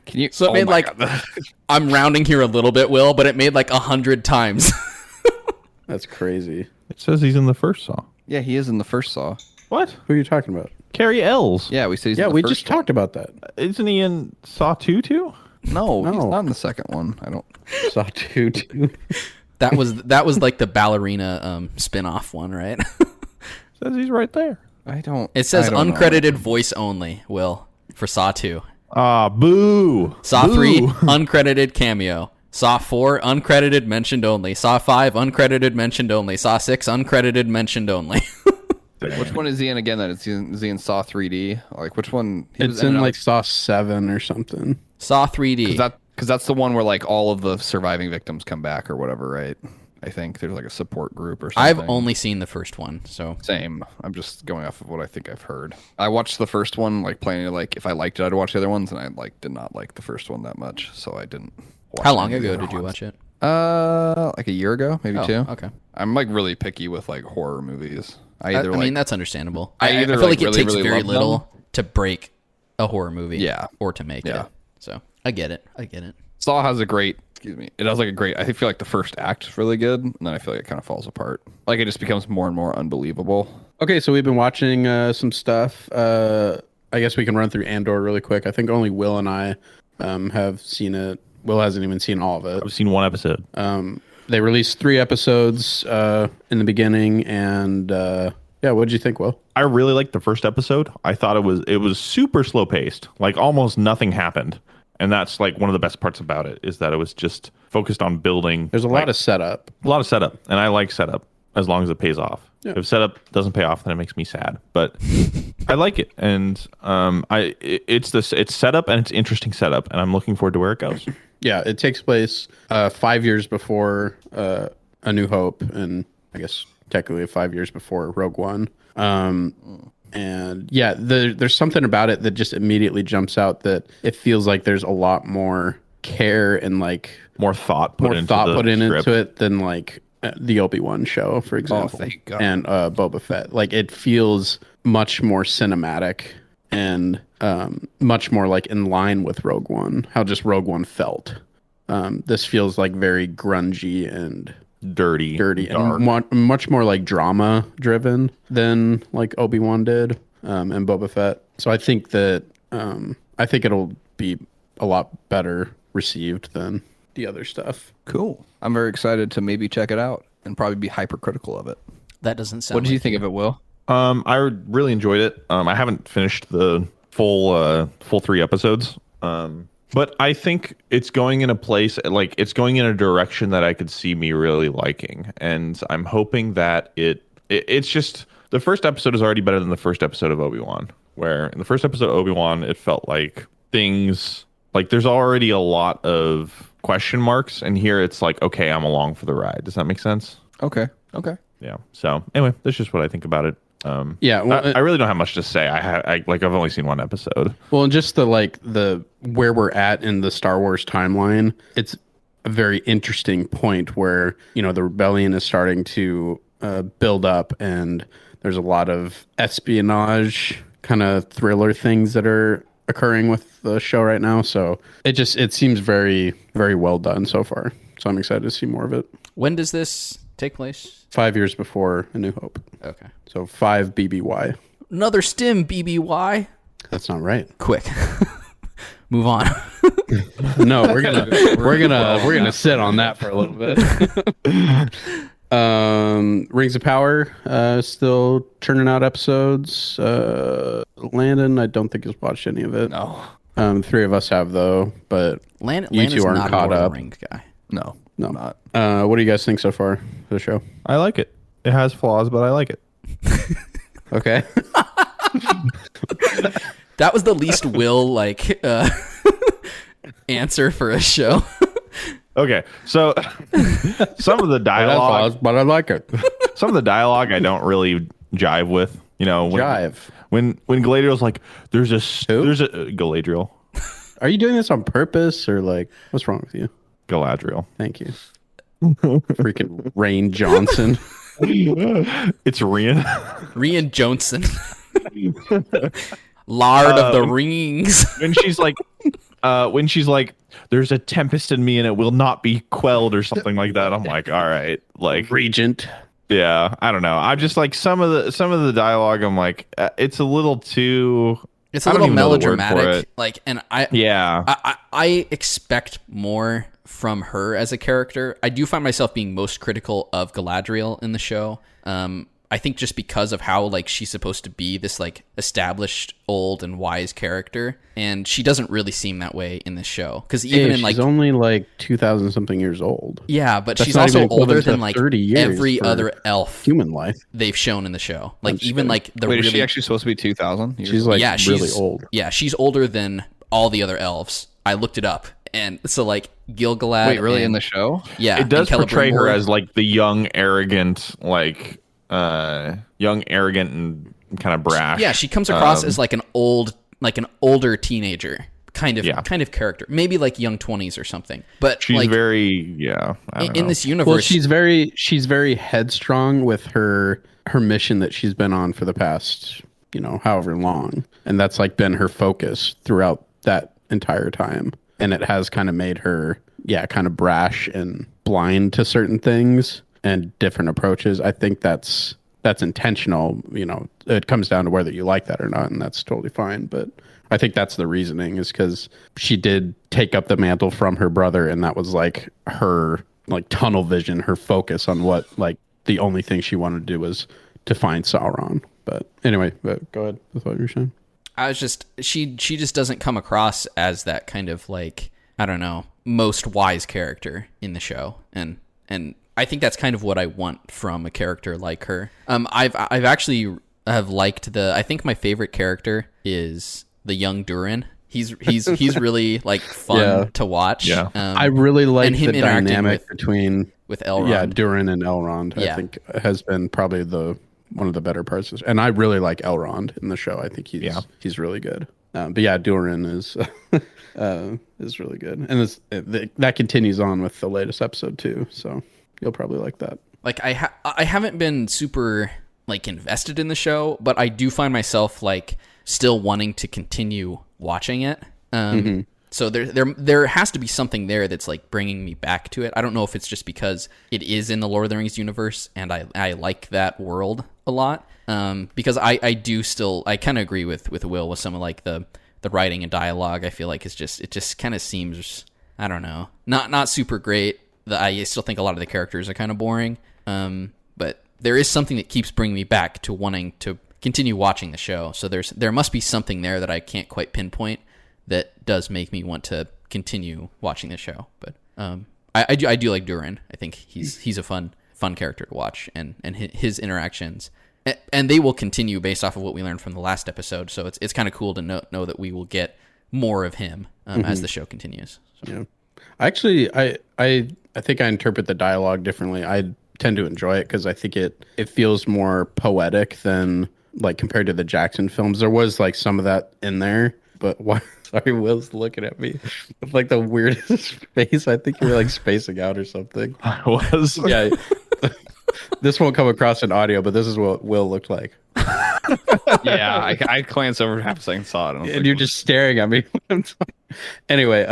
S3: Can you?
S4: So it made
S3: my
S4: like
S3: God.
S4: I'm rounding here a little bit, Will, but it made like 100 times.
S1: That's crazy.
S2: It says he's in the first Saw.
S3: Yeah, he is in the first Saw.
S2: What?
S1: Who are you talking about?
S2: Cary Elwes.
S3: Yeah, we said he's
S1: Yeah,
S3: in the
S1: we
S3: first
S1: just
S3: one.
S1: talked about that.
S2: Isn't he in Saw 2 too?
S3: No, he's
S1: No.
S3: not in the second one. I don't.
S1: Saw 2 too.
S4: That was like the ballerina spin-off one, right?
S2: Says he's right there.
S3: I don't.
S4: It says
S3: I don't know.
S4: uncredited voice only, Will, for Saw 2.
S2: Boo.
S4: Saw
S2: Boo.
S4: 3, uncredited cameo. Saw 4, uncredited, mentioned only. Saw 5, uncredited, mentioned only. Saw 6, uncredited, mentioned only.
S3: Which one is he in again? That is he in Saw 3D? Like which one?
S1: It's in like Saw 7 or something.
S4: Saw 3D.
S3: Because that's the one where like all of the surviving victims come back or whatever, right? I think there's like a support group or something.
S4: I've only seen the first one, so
S3: same. I'm just going off of what I think I've heard. I watched the first one, like planning to like if I liked it, I'd watch the other ones, and I like did not like the first one that much, so I didn't.
S4: How long ago did you watch it?
S3: Like a year ago, maybe 2.
S4: Okay.
S3: I'm like really picky with like horror movies.
S4: I mean, that's understandable. I feel like it takes very little to break a horror movie, or to make it. So I get it.
S3: Saw has a great. Excuse me. It has like a great. I feel like the first act is really good, and then I feel like it kind of falls apart. Like it just becomes more and more unbelievable.
S1: Okay, so we've been watching some stuff. I guess we can run through Andor really quick. I think only Will and I have seen it. Will hasn't even seen all of it.
S2: I've seen 1 episode.
S1: They released 3 episodes in the beginning, and what did you think, Will?
S2: I really liked the first episode. I thought it was super slow paced. Like almost nothing happened. And that's like one of the best parts about it is that it was just focused on building.
S1: There's a lot of setup.
S2: A lot of setup. And I like setup as long as it pays off.
S1: Yeah.
S2: If setup doesn't pay off, then it makes me sad. But I like it. And it's setup and it's interesting setup. And I'm looking forward to where it goes.
S1: Yeah, it takes place 5 years before A New Hope. And I guess technically 5 years before Rogue One. And yeah, there's something about it that just immediately jumps out that it feels like there's a lot more care and like
S2: more thought put into
S1: it than like the Obi-Wan show, for example,
S3: thank God.
S1: And Boba Fett. Like it feels much more cinematic and much more like in line with Rogue One, how just Rogue One felt. This feels like very grungy and dirty and much more like drama driven than like Obi-Wan did and Boba Fett. So I think that I think it'll be a lot better received than the other stuff.
S3: Cool. I'm very excited to maybe check it out and probably be hypercritical of it.
S4: That doesn't sound.
S3: What did you think of it, Will?
S2: I really enjoyed it. I haven't finished the full 3 episodes. But I think it's going in a place, like it's going in a direction that I could see me really liking. And I'm hoping that it's just, the first episode is already better than the first episode of Obi-Wan, where in the first episode of Obi-Wan, it felt like things, like there's already a lot of question marks. And here it's like, okay, I'm along for the ride. Does that make sense?
S3: Okay.
S2: Yeah. So anyway, that's just what I think about it. I really don't have much to say. I've only seen 1 episode.
S1: Well, and just the where we're at in the Star Wars timeline, it's a very interesting point where, you know, the rebellion is starting to build up, and there's a lot of espionage kind of thriller things that are occurring with the show right now. So it seems very, very well done so far. So I'm excited to see more of it.
S4: When does this take place?
S1: 5 years before A New Hope.
S4: Okay.
S1: So 5 BBY.
S4: Another stim BBY.
S1: That's not right.
S4: Quick. Move on.
S1: No, we're gonna sit on that for a little bit. Rings of Power, still churning out episodes. Landon, I don't think has watched any of it.
S3: No.
S1: 3 of us have though, but you two aren't caught up.
S4: Ring guy.
S3: No.
S1: Not. What do you guys think so far for the show?
S2: I like it. It has flaws, but I like it.
S1: Okay.
S4: That was the least Will answer for a show.
S2: Okay, so some of the dialogue,
S1: but I like it.
S2: Some of the dialogue I don't really jive with. You know, when Galadriel's like, there's a Galadriel.
S1: Are you doing this on purpose or like what's wrong with you?
S2: Galadriel.
S1: Thank you. Freaking Rain Johnson.
S2: It's Rian.
S4: Rian Johnson. Lard of the Rings.
S2: when she's like, there's a tempest in me and it will not be quelled or something like that. I'm like, all right, like
S1: Regent.
S2: Yeah, I don't know. I'm just like some of the dialogue. I'm like, it's a little too.
S4: It's a little melodramatic. Like, and I expect more from her as a character. I do find myself being most critical of Galadriel in the show. I think just because of how like she's supposed to be this like established old and wise character, and she doesn't really seem that way in this show, because even in like
S1: she's only like 2,000 something years old.
S4: Yeah, but she's also older than like
S1: 30 years
S4: every other elf
S1: human life
S4: they've shown in the show. Like even like the
S3: Wait, is she actually supposed to be 2,000?
S1: She's like really old.
S4: Yeah, she's older than all the other elves. I looked it up. And so, like, Gil-galad...
S3: Wait, really, in the show?
S4: Yeah.
S2: It does portray her as, like, the young, arrogant, and kind of brash.
S4: Yeah, she comes across as, like, an older teenager kind of character. Maybe, like, young 20s or something. But
S2: she's
S4: like,
S2: very,
S4: in this universe...
S1: Well, she's very headstrong with her mission that she's been on for the past, however long. And that's, like, been her focus throughout that entire time. And it has kind of made her, kind of brash and blind to certain things and different approaches. I think that's intentional. It comes down to whether you like that or not, and that's totally fine. But I think that's the reasoning, is because she did take up the mantle from her brother, and that was like her like tunnel vision, her focus on what like the only thing she wanted to do was to find Sauron. But anyway, go ahead with what you're saying.
S4: She just doesn't come across as that kind of like, I don't know, most wise character in the show. And I think that's kind of what I want from a character like her. I've actually have liked I think my favorite character is the young Durin. He's really like fun to watch.
S2: Yeah.
S1: I really like
S4: him
S1: the dynamic between
S4: Elrond.
S1: Yeah, Durin and Elrond. I think has been probably one of the better parts. And I really like Elrond in the show. I think he's really good. But yeah, Durin is really good, and that continues on with the latest episode too. So you'll probably like that. Like
S4: I haven't been super like invested in the show, but I do find myself like still wanting to continue watching it. So there has to be something there that's like bringing me back to it. I don't know if it's just because it is in the Lord of the Rings universe and I like that world a lot. Because I kind of agree with Will with some of like the writing and dialogue. I feel like it just kind of seems, I don't know, not super great. I still think a lot of the characters are kind of boring. But there is something that keeps bringing me back to wanting to continue watching the show. So there must be something there that I can't quite pinpoint that does make me want to continue watching the show. But I do like Durin. I think he's a fun character to watch, and his interactions, and they will continue based off of what we learned from the last episode. So it's kind of cool to know that we will get more of him as the show continues. So.
S1: Yeah, actually, I think I interpret the dialogue differently. I tend to enjoy it because I think it feels more poetic than like compared to the Jackson films. There was like some of that in there. But why? Sorry, Will's looking at me with like the weirdest face. I think you're like spacing out or something.
S2: I was.
S1: Yeah. This won't come across in audio, but this is what Will looked like.
S3: Yeah, I glanced over half a second, saw it,
S1: and you're just staring at me. Anyway,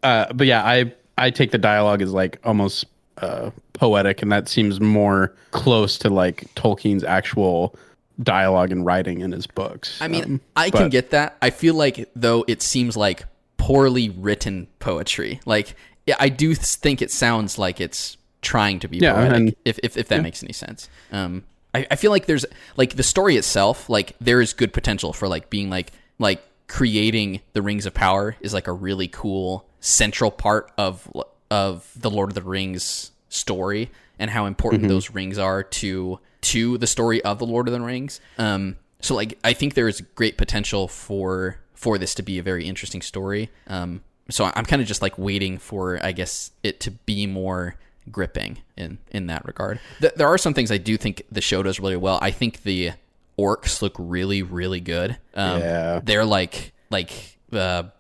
S1: but yeah, I take the dialogue as like almost poetic, and that seems more close to like Tolkien's actual dialogue and writing in his books.
S4: I mean, I can get that. I feel like though it seems like poorly written poetry. Like, yeah, I do think it sounds like it's trying to be poetic. And, if that makes any sense. I feel like there's like the story itself. Like there is good potential for like being like creating the Rings of Power is like a really cool central part of the Lord of the Rings story and how important those rings are to the story of the Lord of the Rings. So like I think there is great potential for this to be a very interesting story. So I'm kind of just like waiting for, I guess, it to be more gripping in that regard. There are some things I do think the show does really well. I think the orcs look really, really good. They're like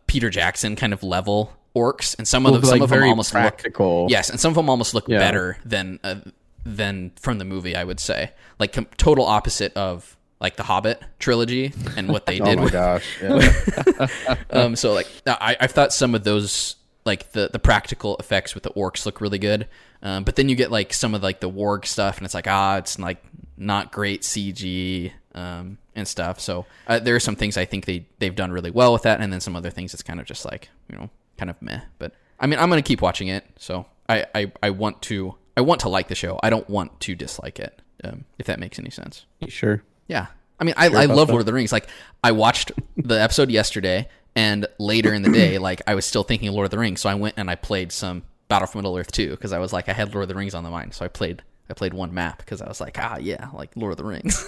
S4: Peter Jackson kind of level orcs, and some of them almost
S1: practical.
S4: And some of them almost look better than from the movie, I would say. Like total opposite of like the Hobbit trilogy and what they did.
S1: Oh my gosh. Yeah.
S4: So like I've thought some of those like the practical effects with the orcs look really good. But then you get like some of like the warg stuff and it's like it's like not great CG and stuff. So there are some things I think they've done really well with that, and then some other things it's kind of just like, kind of meh. But I mean, I'm going to keep watching it. So I want to like the show. I don't want to dislike it. if that makes any sense.
S1: You sure?
S4: Yeah. I mean, I love Lord of the Rings. Like, I watched the episode yesterday, and later in the day, like, I was still thinking of Lord of the Rings, so I went and I played some Battle for Middle-earth 2, because I was like, I had Lord of the Rings on the mind, so I played one map, because I was like, like Lord of the Rings.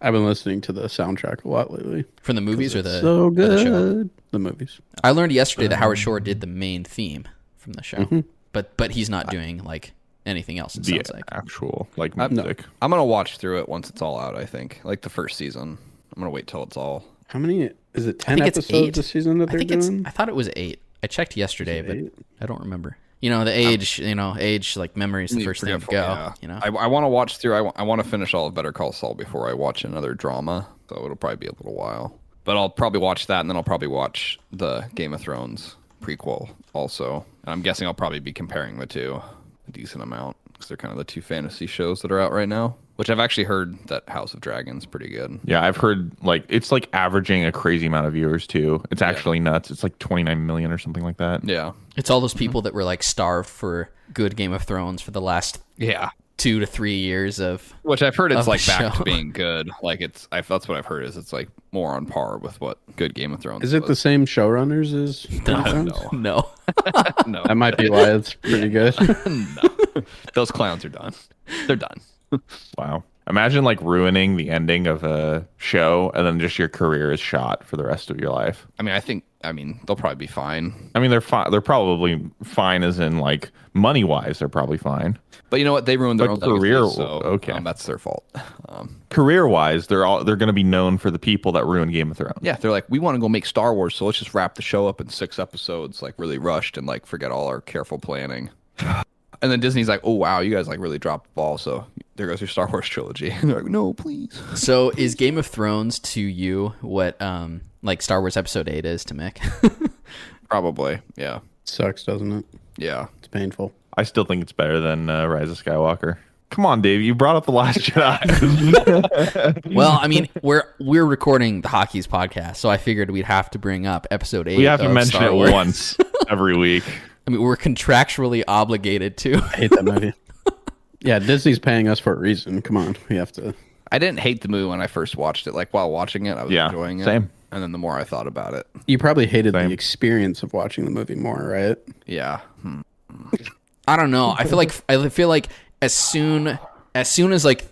S1: I've been listening to the soundtrack a lot lately.
S4: From the movies or the
S1: so good.
S4: or the show?
S1: The movies.
S4: I learned yesterday that Howard Shore did the main theme from the show, but he's not doing like anything else. It sounds like
S2: actual like music.
S3: I'm gonna watch through it once it's all out. I think like the first season. I'm gonna wait till it's all.
S1: How many? Is it 10 episodes a season that they're doing?
S4: I thought it was 8. I checked yesterday, but I don't remember. You know, the age. Age like memory is the first thing to go.
S3: Yeah.
S4: You know,
S3: I want to watch through. I want to finish all of Better Call Saul before I watch another drama. So it'll probably be a little while. But I'll probably watch that, and then I'll probably watch the Game of Thrones prequel also. And I'm guessing I'll probably be comparing the two a decent amount, because they're kind of the two fantasy shows that are out right now. Which I've actually heard that House of Dragon's pretty good.
S2: Yeah, I've heard like it's like averaging a crazy amount of viewers too. It's actually nuts. It's like 29 million or something like that.
S3: Yeah.
S4: It's all those people that were like starved for good Game of Thrones for the last 2 to 3 years of.
S3: Which I've heard it's like back
S4: show.
S3: to being good. Like that's what I've heard is it's like more on par with what good Game of Thrones
S1: Is it the same showrunners as Game of Thrones?
S4: No.
S3: No.
S1: That might be why it's pretty good.
S3: No. Those clowns are done. They're done.
S2: Wow. Imagine like ruining the ending of a show and then just your career is shot for the rest of your life.
S3: I mean, they'll probably be fine.
S2: I mean, they're fine. They're probably fine, as in like money wise, they're probably fine.
S3: But you know what? They ruined their own
S2: career.
S3: legacy, so
S2: Okay,
S3: that's their fault.
S2: Career wise, they're going to be known for the people that ruined Game of Thrones.
S3: Yeah, they're like, we want to go make Star Wars, so let's just wrap the show up in 6 episodes, like really rushed, and like forget all our careful planning. And then Disney's like, oh wow, you guys like really dropped the ball, so there goes your Star Wars trilogy. And they're like, no, please.
S4: So is Game of Thrones to you what like Star Wars Episode 8 is to Mick?
S3: Probably, yeah.
S1: Sucks, doesn't it?
S3: Yeah.
S1: It's painful.
S2: I still think it's better than Rise of Skywalker. Come on, Dave. You brought up The Last Jedi.
S4: Well, I mean, we're recording the Hotkeys podcast, so I figured we'd have to bring up Episode 8.
S2: We have to mention
S4: Star
S2: it
S4: Wars.
S2: once every week.
S4: I mean, we're contractually obligated to.
S1: I hate that movie. Yeah, Disney's paying us for a reason. Come on, we have to.
S3: I didn't hate the movie when I first watched it. Like while watching it, I was enjoying it.
S2: Same.
S3: And then the more I thought about it.
S1: You probably hated
S2: Same.
S1: the experience of watching the movie more, right?
S3: Yeah.
S4: I don't know. I feel like as soon as like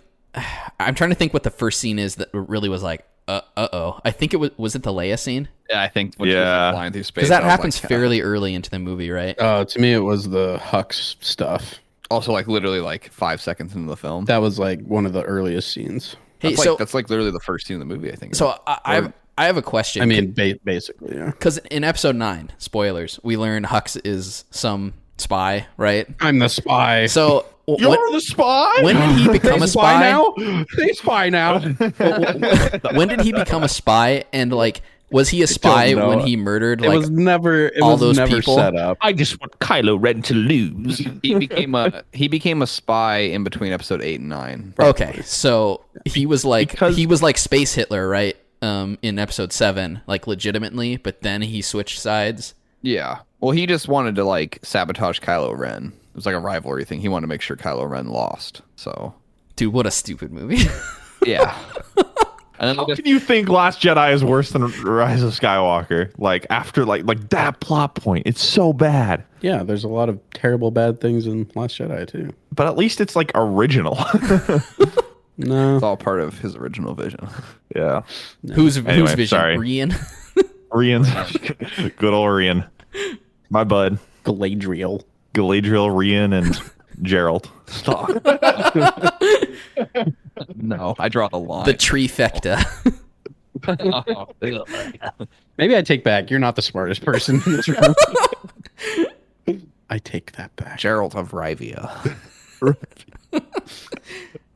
S4: I'm trying to think what the first scene is that really was like uh-oh. I think it was it the Leia scene?
S3: Yeah, I think when she was like, flying through space.
S4: Because that happens fairly early into the movie, right?
S1: To me, it was the Hux stuff.
S3: Also, like literally like 5 seconds into the film.
S1: That was like one of the earliest scenes.
S4: Hey,
S3: that's like literally the first scene of the movie, I think.
S4: So I have a question.
S1: I mean, basically, yeah.
S4: Because in episode 9, spoilers, we learn Hux is some spy, right?
S1: I'm the spy.
S4: So
S2: You're the spy?
S4: When did he become a spy?
S1: They spy now.
S4: When did he become a spy? And like, was he a spy when he murdered like
S1: all those people? Set up.
S2: I just want Kylo Ren to lose.
S3: He became a spy in between episode 8 and 9.
S4: Okay, so he was like Space Hitler, right? In episode 7, like legitimately, but then he switched sides.
S3: Yeah. Well, he just wanted to like sabotage Kylo Ren. It was like a rivalry thing. He wanted to make sure Kylo Ren lost. So,
S4: dude, what a stupid movie.
S3: Yeah. And then
S2: how can you think Last Jedi is worse than Rise of Skywalker? Like after like that plot point, it's so bad.
S1: Yeah, there's a lot of terrible bad things in Last Jedi too.
S2: But at least it's like original.
S1: No,
S3: it's all part of his original vision.
S2: Yeah.
S4: No. Whose vision?
S2: Sorry.
S4: Rian.
S2: Rian's good old Rian. My bud.
S1: Galadriel,
S2: Rian, and Gerald.
S3: Stop. No, I draw the line.
S4: The trifecta.
S1: Maybe I take back. You're not the smartest person in this room. I take that back.
S3: Gerald of Rivia.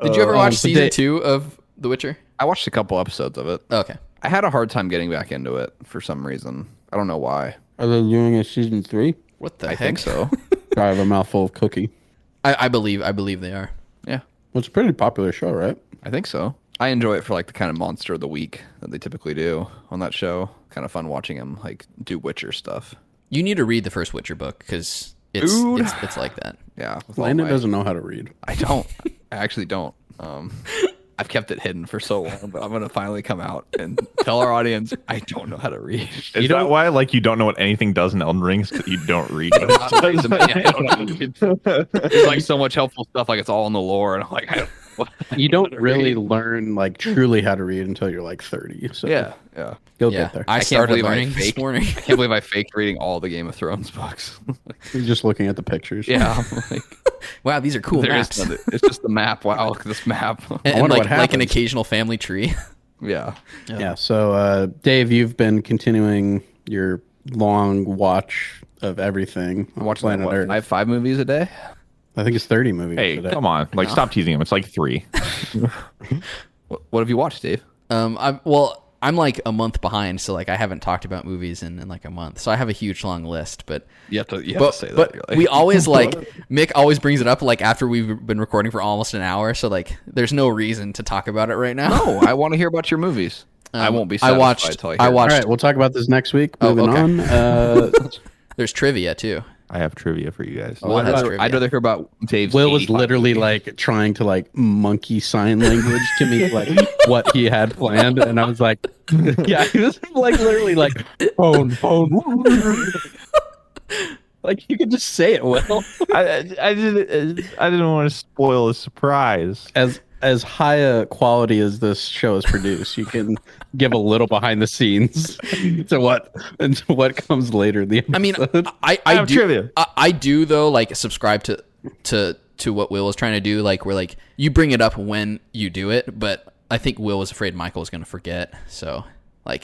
S4: Did you ever watch season 2 of The Witcher?
S3: I watched a couple episodes of it.
S4: Okay.
S3: I had a hard time getting back into it for some reason. I don't know why.
S1: Are they doing a season 3?
S4: What the
S3: I
S4: heck?
S3: think so.
S1: I have a mouthful of cookie.
S4: I believe they are.
S3: Yeah.
S1: Well, it's a pretty popular show, right?
S3: I think so. I enjoy it for like the kind of monster of the week that they typically do on that show. Kind of fun watching him like do Witcher stuff.
S4: You need to read the first Witcher book because it's like that.
S3: Yeah.
S1: Landon doesn't know how to read.
S3: I don't. I actually don't. I've kept it hidden for so long, but I'm gonna finally come out and tell our audience I don't know how to read.
S2: Is that why you don't know what anything does in Elden Ring? Because you don't read it.
S3: There's like so much helpful stuff, like it's all in the lore, and I'm like,
S1: you don't really learn truly how to read until you're 30. So
S3: yeah,
S1: you'll get there.
S4: I started learning this morning.
S3: I can't believe I faked reading all the Game of Thrones books.
S1: You're just looking at the pictures.
S3: Yeah, I'm like,
S4: wow, these are cool maps.
S3: It's just the map. Wow, look at this map.
S4: And like an occasional family tree.
S3: Yeah.
S1: So, Dave, you've been continuing your long watch of everything.
S3: I'm watching I have 5 movies a day.
S1: I think it's 30 movies.
S2: Hey, come on! Stop teasing him. It's 3.
S3: What have you watched, Dave?
S4: I'm like a month behind, so I haven't talked about movies in like a month. So I have a huge long list, but
S3: you have to say that.
S4: But we always Mick always brings it up after we've been recording for almost an hour. So there's no reason to talk about it right now.
S3: No, I want to hear about your movies. I won't be satisfied until I hear.
S1: All right, we'll talk about this next week. Moving on.
S4: There's trivia too.
S2: I have trivia for you guys.
S3: I'd rather hear about Dave's.
S1: Will was literally trying to monkey sign language to me what he had planned, and I was like, yeah, he was literally phone. You could just say it, Will.
S2: I didn't want to spoil the surprise.
S1: As high a quality as this show is produced, you can give a little behind the scenes to what comes later in the episode.
S4: I mean, I do trivia. I do though subscribe to what Will was trying to do, where you bring it up when you do it, but I think Will was afraid Michael was going to forget, so.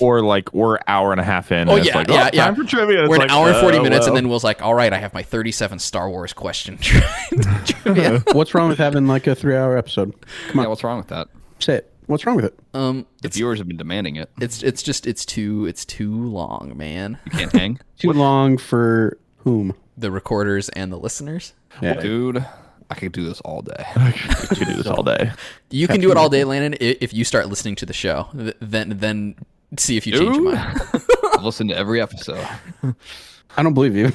S2: We're an hour and a half in.
S4: Oh, yeah.
S2: Time for trivia.
S4: We're an hour and 40 minutes, and then Will's like, all right, I have my 37 Star Wars question trivia.
S1: What's wrong with having a 3-hour episode? Come on.
S3: Yeah, what's wrong with that?
S1: Say it. What's wrong with it?
S3: The viewers have been demanding it.
S4: It's too long, man.
S3: You can't hang.
S1: Too long for whom?
S4: The recorders and the listeners.
S3: Yeah. Dude, I could do this all day.
S4: You can do it all day, Landon, if you start listening to the show. Then see if you change your mind.
S3: I've listened to every episode.
S1: I don't believe you.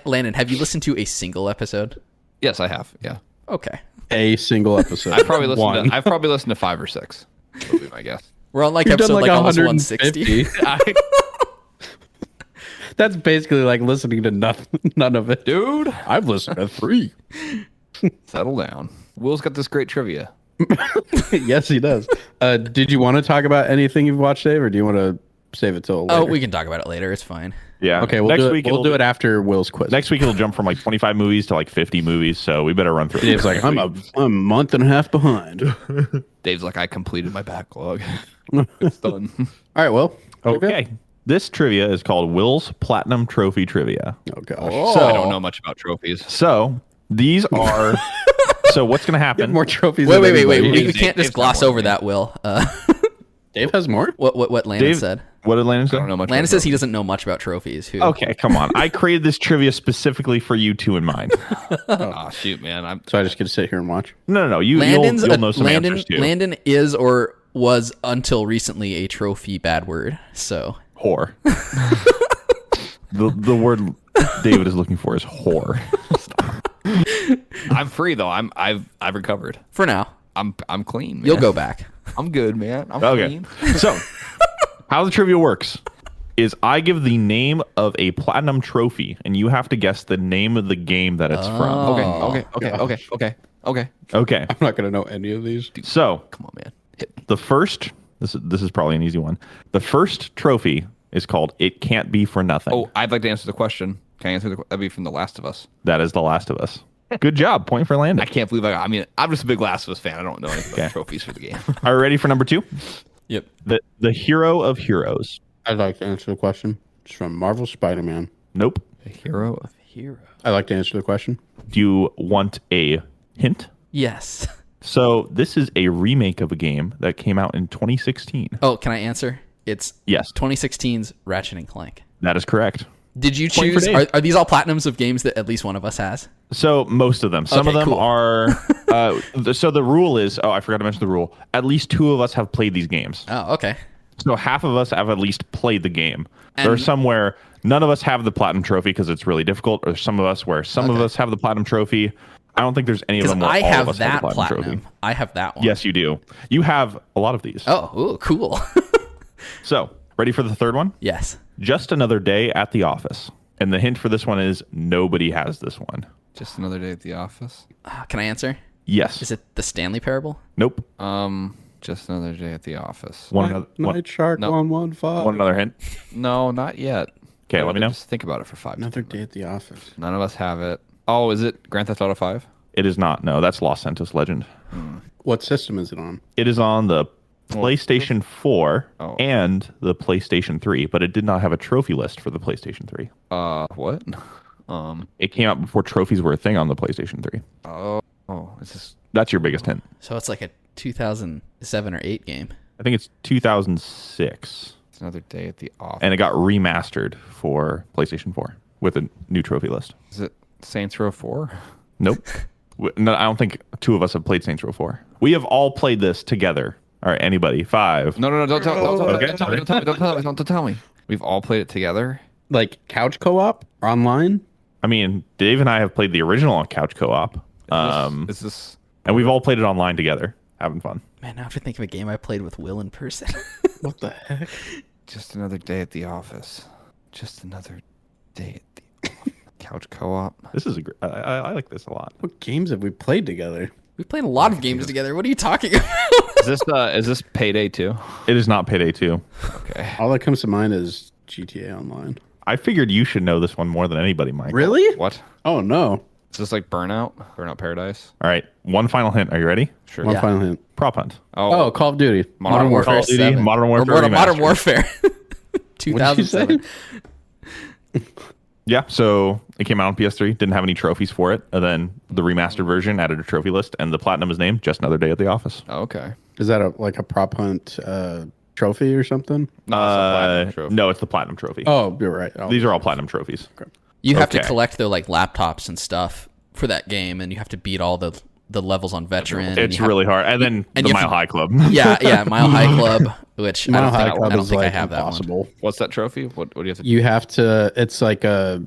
S4: Landon, have you listened to a single episode?
S3: Yes, I have. Yeah.
S4: Okay.
S1: A single episode.
S3: I've probably listened to 5 or 6. Would be my guess.
S4: We're on episode almost 160.
S1: That's basically listening to none of it.
S3: Dude,
S1: I've listened to 3.
S3: Settle down. Will's got this great trivia.
S1: Yes, he does. Did you want to talk about anything you've watched, Dave, or do you want to save it till later?
S4: Oh, we can talk about it later. It's fine.
S2: Yeah.
S1: Okay, we'll do it after Will's quiz.
S2: Next week it'll jump from 25 movies to 50 movies, so we better run through it.
S1: Dave's I'm a month and a half behind.
S3: Dave's I completed my backlog. It's done.
S1: All right, Will.
S2: Okay. This trivia is called Will's Platinum Trophy Trivia.
S1: Oh, gosh.
S3: So, I don't know much about trophies.
S2: So, these are... So, what's going to happen?
S1: More trophies.
S4: Wait. We can't just gloss over that, Will.
S1: Dave has more?
S4: What Landon said.
S2: What did Landon say?
S3: I don't know much.
S4: Landon says he doesn't know much about trophies.
S2: Okay, come on. I created this trivia specifically for you two in mind.
S3: Oh, shoot, man.
S1: So I just get to sit here and watch?
S2: No. You'll know some answers, too.
S4: Landon is or was, until recently, a trophy bad word, so...
S2: Whore. the word David is looking for is whore.
S3: I'm free though. I've recovered
S4: for now.
S3: I'm clean. Man.
S4: You'll go back.
S3: I'm good, man. I'm
S2: clean. So, how the trivia works is I give the name of a platinum trophy, and you have to guess the name of the game that it's from.
S3: Okay.
S1: I'm not gonna know any of these.
S2: So,
S3: come on, man.
S2: The first. This is probably an easy one. The first trophy is called "It Can't Be for Nothing."
S3: Oh, I'd like to answer the question. Can I answer that'd be from The Last of Us?
S2: That is The Last of Us. Good job. Point for Landon.
S3: I can't believe I'm just a big Last of Us fan. I don't know anything about trophies for the game.
S2: Are you ready for number 2?
S3: Yep.
S2: The Hero of Heroes.
S1: I'd like to answer the question. It's from Marvel Spider-Man.
S2: Nope.
S3: The Hero of Heroes.
S1: I'd like to answer the question.
S2: Do you want a hint?
S4: Yes.
S2: So this is a remake of a game that came out in 2016.
S4: Oh, can I answer? It's
S2: yes.
S4: 2016's Ratchet and Clank.
S2: That is correct.
S4: Did you choose? Are these all platinums of games that at least one of us has?
S2: So most of them. Some of them are. So the rule is. Oh, I forgot to mention the rule. At least 2 of us have played these games.
S4: Oh, okay.
S2: So half of us have at least played the game. There are some where none of us have the platinum trophy because it's really difficult, or some of us where some of us have the platinum trophy. I don't think there's any of them.
S4: I
S2: all
S4: have
S2: of us
S4: that
S2: the
S4: platinum.
S2: trophy.
S4: I have that one.
S2: Yes, you do. You have a lot of these.
S4: Oh, ooh, cool.
S2: So, ready for the third one?
S4: Yes.
S2: Just Another Day at the Office. And the hint for this one is nobody has this one.
S3: Just Another Day at the Office.
S4: Can I answer?
S2: Yes.
S4: Is it the Stanley Parable?
S2: Nope.
S3: Just Another Day at the Office.
S1: Night Shark 115.
S2: One another hint.
S3: No, not yet.
S2: Okay, let me know.
S3: Just think about it for 5
S1: Another
S3: minutes.
S1: Day at the Office.
S3: None of us have it. Oh, is it Grand Theft Auto 5?
S2: It is not. No, that's Los Santos Legend.
S1: What system is it on?
S2: It is on the PlayStation 4
S3: Oh.
S2: and the PlayStation 3, but it did not have a trophy list for the PlayStation 3.
S3: What?
S2: It came out before trophies were a thing on the PlayStation 3.
S3: Oh, it's just
S2: That's your biggest hint.
S4: So it's like a 2007 or 8 game.
S2: I think it's 2006.
S3: It's Another Day at the Office.
S2: And it got remastered for PlayStation 4 with a new trophy list.
S3: Is it Saints Row 4?
S2: Nope. No, I don't think two of us have played Saints Row 4. We have all played this together. All right, anybody? 5.
S3: No, don't
S2: Okay.
S3: tell me. We've all played it together.
S1: Like couch co-op online?
S2: I mean, Dave and I have played the original on couch co-op.
S3: Is this
S2: And we've all played it online together, having fun.
S4: Man, now I have to think of a game I played with Will in person.
S1: What the heck?
S3: Just Another Day at the Office? Just Another Day at the Couch Co-op?
S2: This is I like this a lot.
S1: What games have we played together?
S4: We played a lot of games together. What are you talking about?
S3: Is this Payday 2?
S2: It is not Payday 2.
S3: Okay.
S1: All that comes to mind is GTA Online.
S2: I figured you should know this one more than anybody, Mike.
S1: Really?
S3: What?
S1: Oh, no.
S3: Is this like Burnout? Burnout Paradise?
S2: All right, one final hint. Are you ready?
S3: Sure.
S1: One
S4: Yeah.
S1: final hint.
S2: Prop hunt.
S1: Oh, Call of Duty.
S3: Modern
S4: Warfare
S2: Call of Duty,
S4: 7.
S2: Modern Warfare,
S4: Or Modern
S2: Remastered.
S4: Warfare.
S1: What did you say?
S4: 2007.
S2: Yeah, so it came out on PS3. Didn't have any trophies for it. And then the remastered version added a trophy list, and the platinum is named Just Another Day at the Office.
S3: Oh, okay.
S1: Is that like a prop hunt trophy or something?
S2: No, it's the platinum trophy.
S1: Oh, you're right. Oh.
S2: These are all platinum trophies.
S4: You have to
S2: Okay.
S4: collect their like laptops and stuff for that game, and you have to beat all the levels on veteran. and
S2: It's
S4: you have-
S2: really hard. And then
S4: and
S2: the
S4: you have
S2: Mile
S4: to-
S2: High Club.
S4: yeah, Mile High Club, which
S1: Mile
S4: I
S1: High
S4: don't
S1: Club
S4: think,
S1: is
S4: I
S1: like
S4: have that one.
S1: impossible.
S3: What's that trophy? What do you have to do?
S1: You have to. It's like a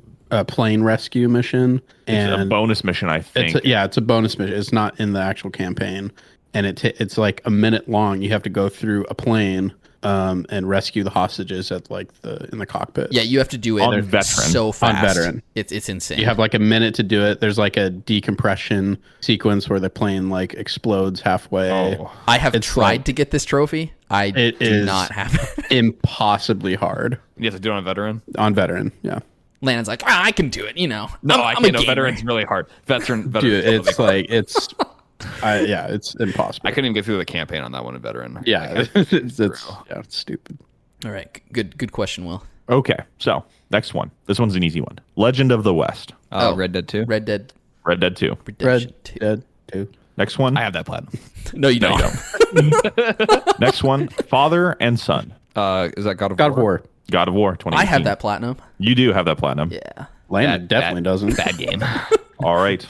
S1: plane rescue mission,
S2: It's a
S1: and
S2: bonus mission, I think.
S1: it's a bonus mission. It's not in the actual campaign, and it's like a minute long. You have to go through a plane and rescue the hostages at like in the cockpit.
S4: Yeah, you have to do it
S2: On veteran.
S4: so fast.
S1: On veteran.
S4: It's insane.
S1: You have like a minute to do it. There's like a decompression sequence where the plane like explodes halfway.
S3: Oh.
S4: I have
S1: It's
S4: tried
S1: like-
S4: to get this trophy. I
S1: It
S4: do
S1: is
S4: not have it.
S1: impossibly hard
S3: You have to do it on Veteran?
S1: on veteran. Yeah,
S4: Landon's like, I can do it. You know,
S3: No,
S4: I'm
S3: I
S4: a
S3: can't. No,
S4: gamer.
S3: Veteran's really hard. Veteran.
S1: dude, it's like it's impossible.
S3: I couldn't even get through the campaign on that one in Veteran.
S1: Yeah, it's stupid.
S4: All right, good question, Will.
S2: Okay, so next one. This one's an easy one. Legend of the West.
S3: Red Dead 2?
S4: Red Dead
S2: Red Dead 2.
S4: Redemption
S1: Red
S4: 2.
S1: Dead 2.
S2: Next one.
S3: I have that platinum.
S4: No, you don't.
S2: Next one. Father and Son.
S3: Is that God of
S1: God of War.
S2: God of War 2018.
S4: I have that platinum.
S2: You do have that platinum.
S4: Yeah.
S1: Landon definitely doesn't.
S3: Bad game.
S2: All right.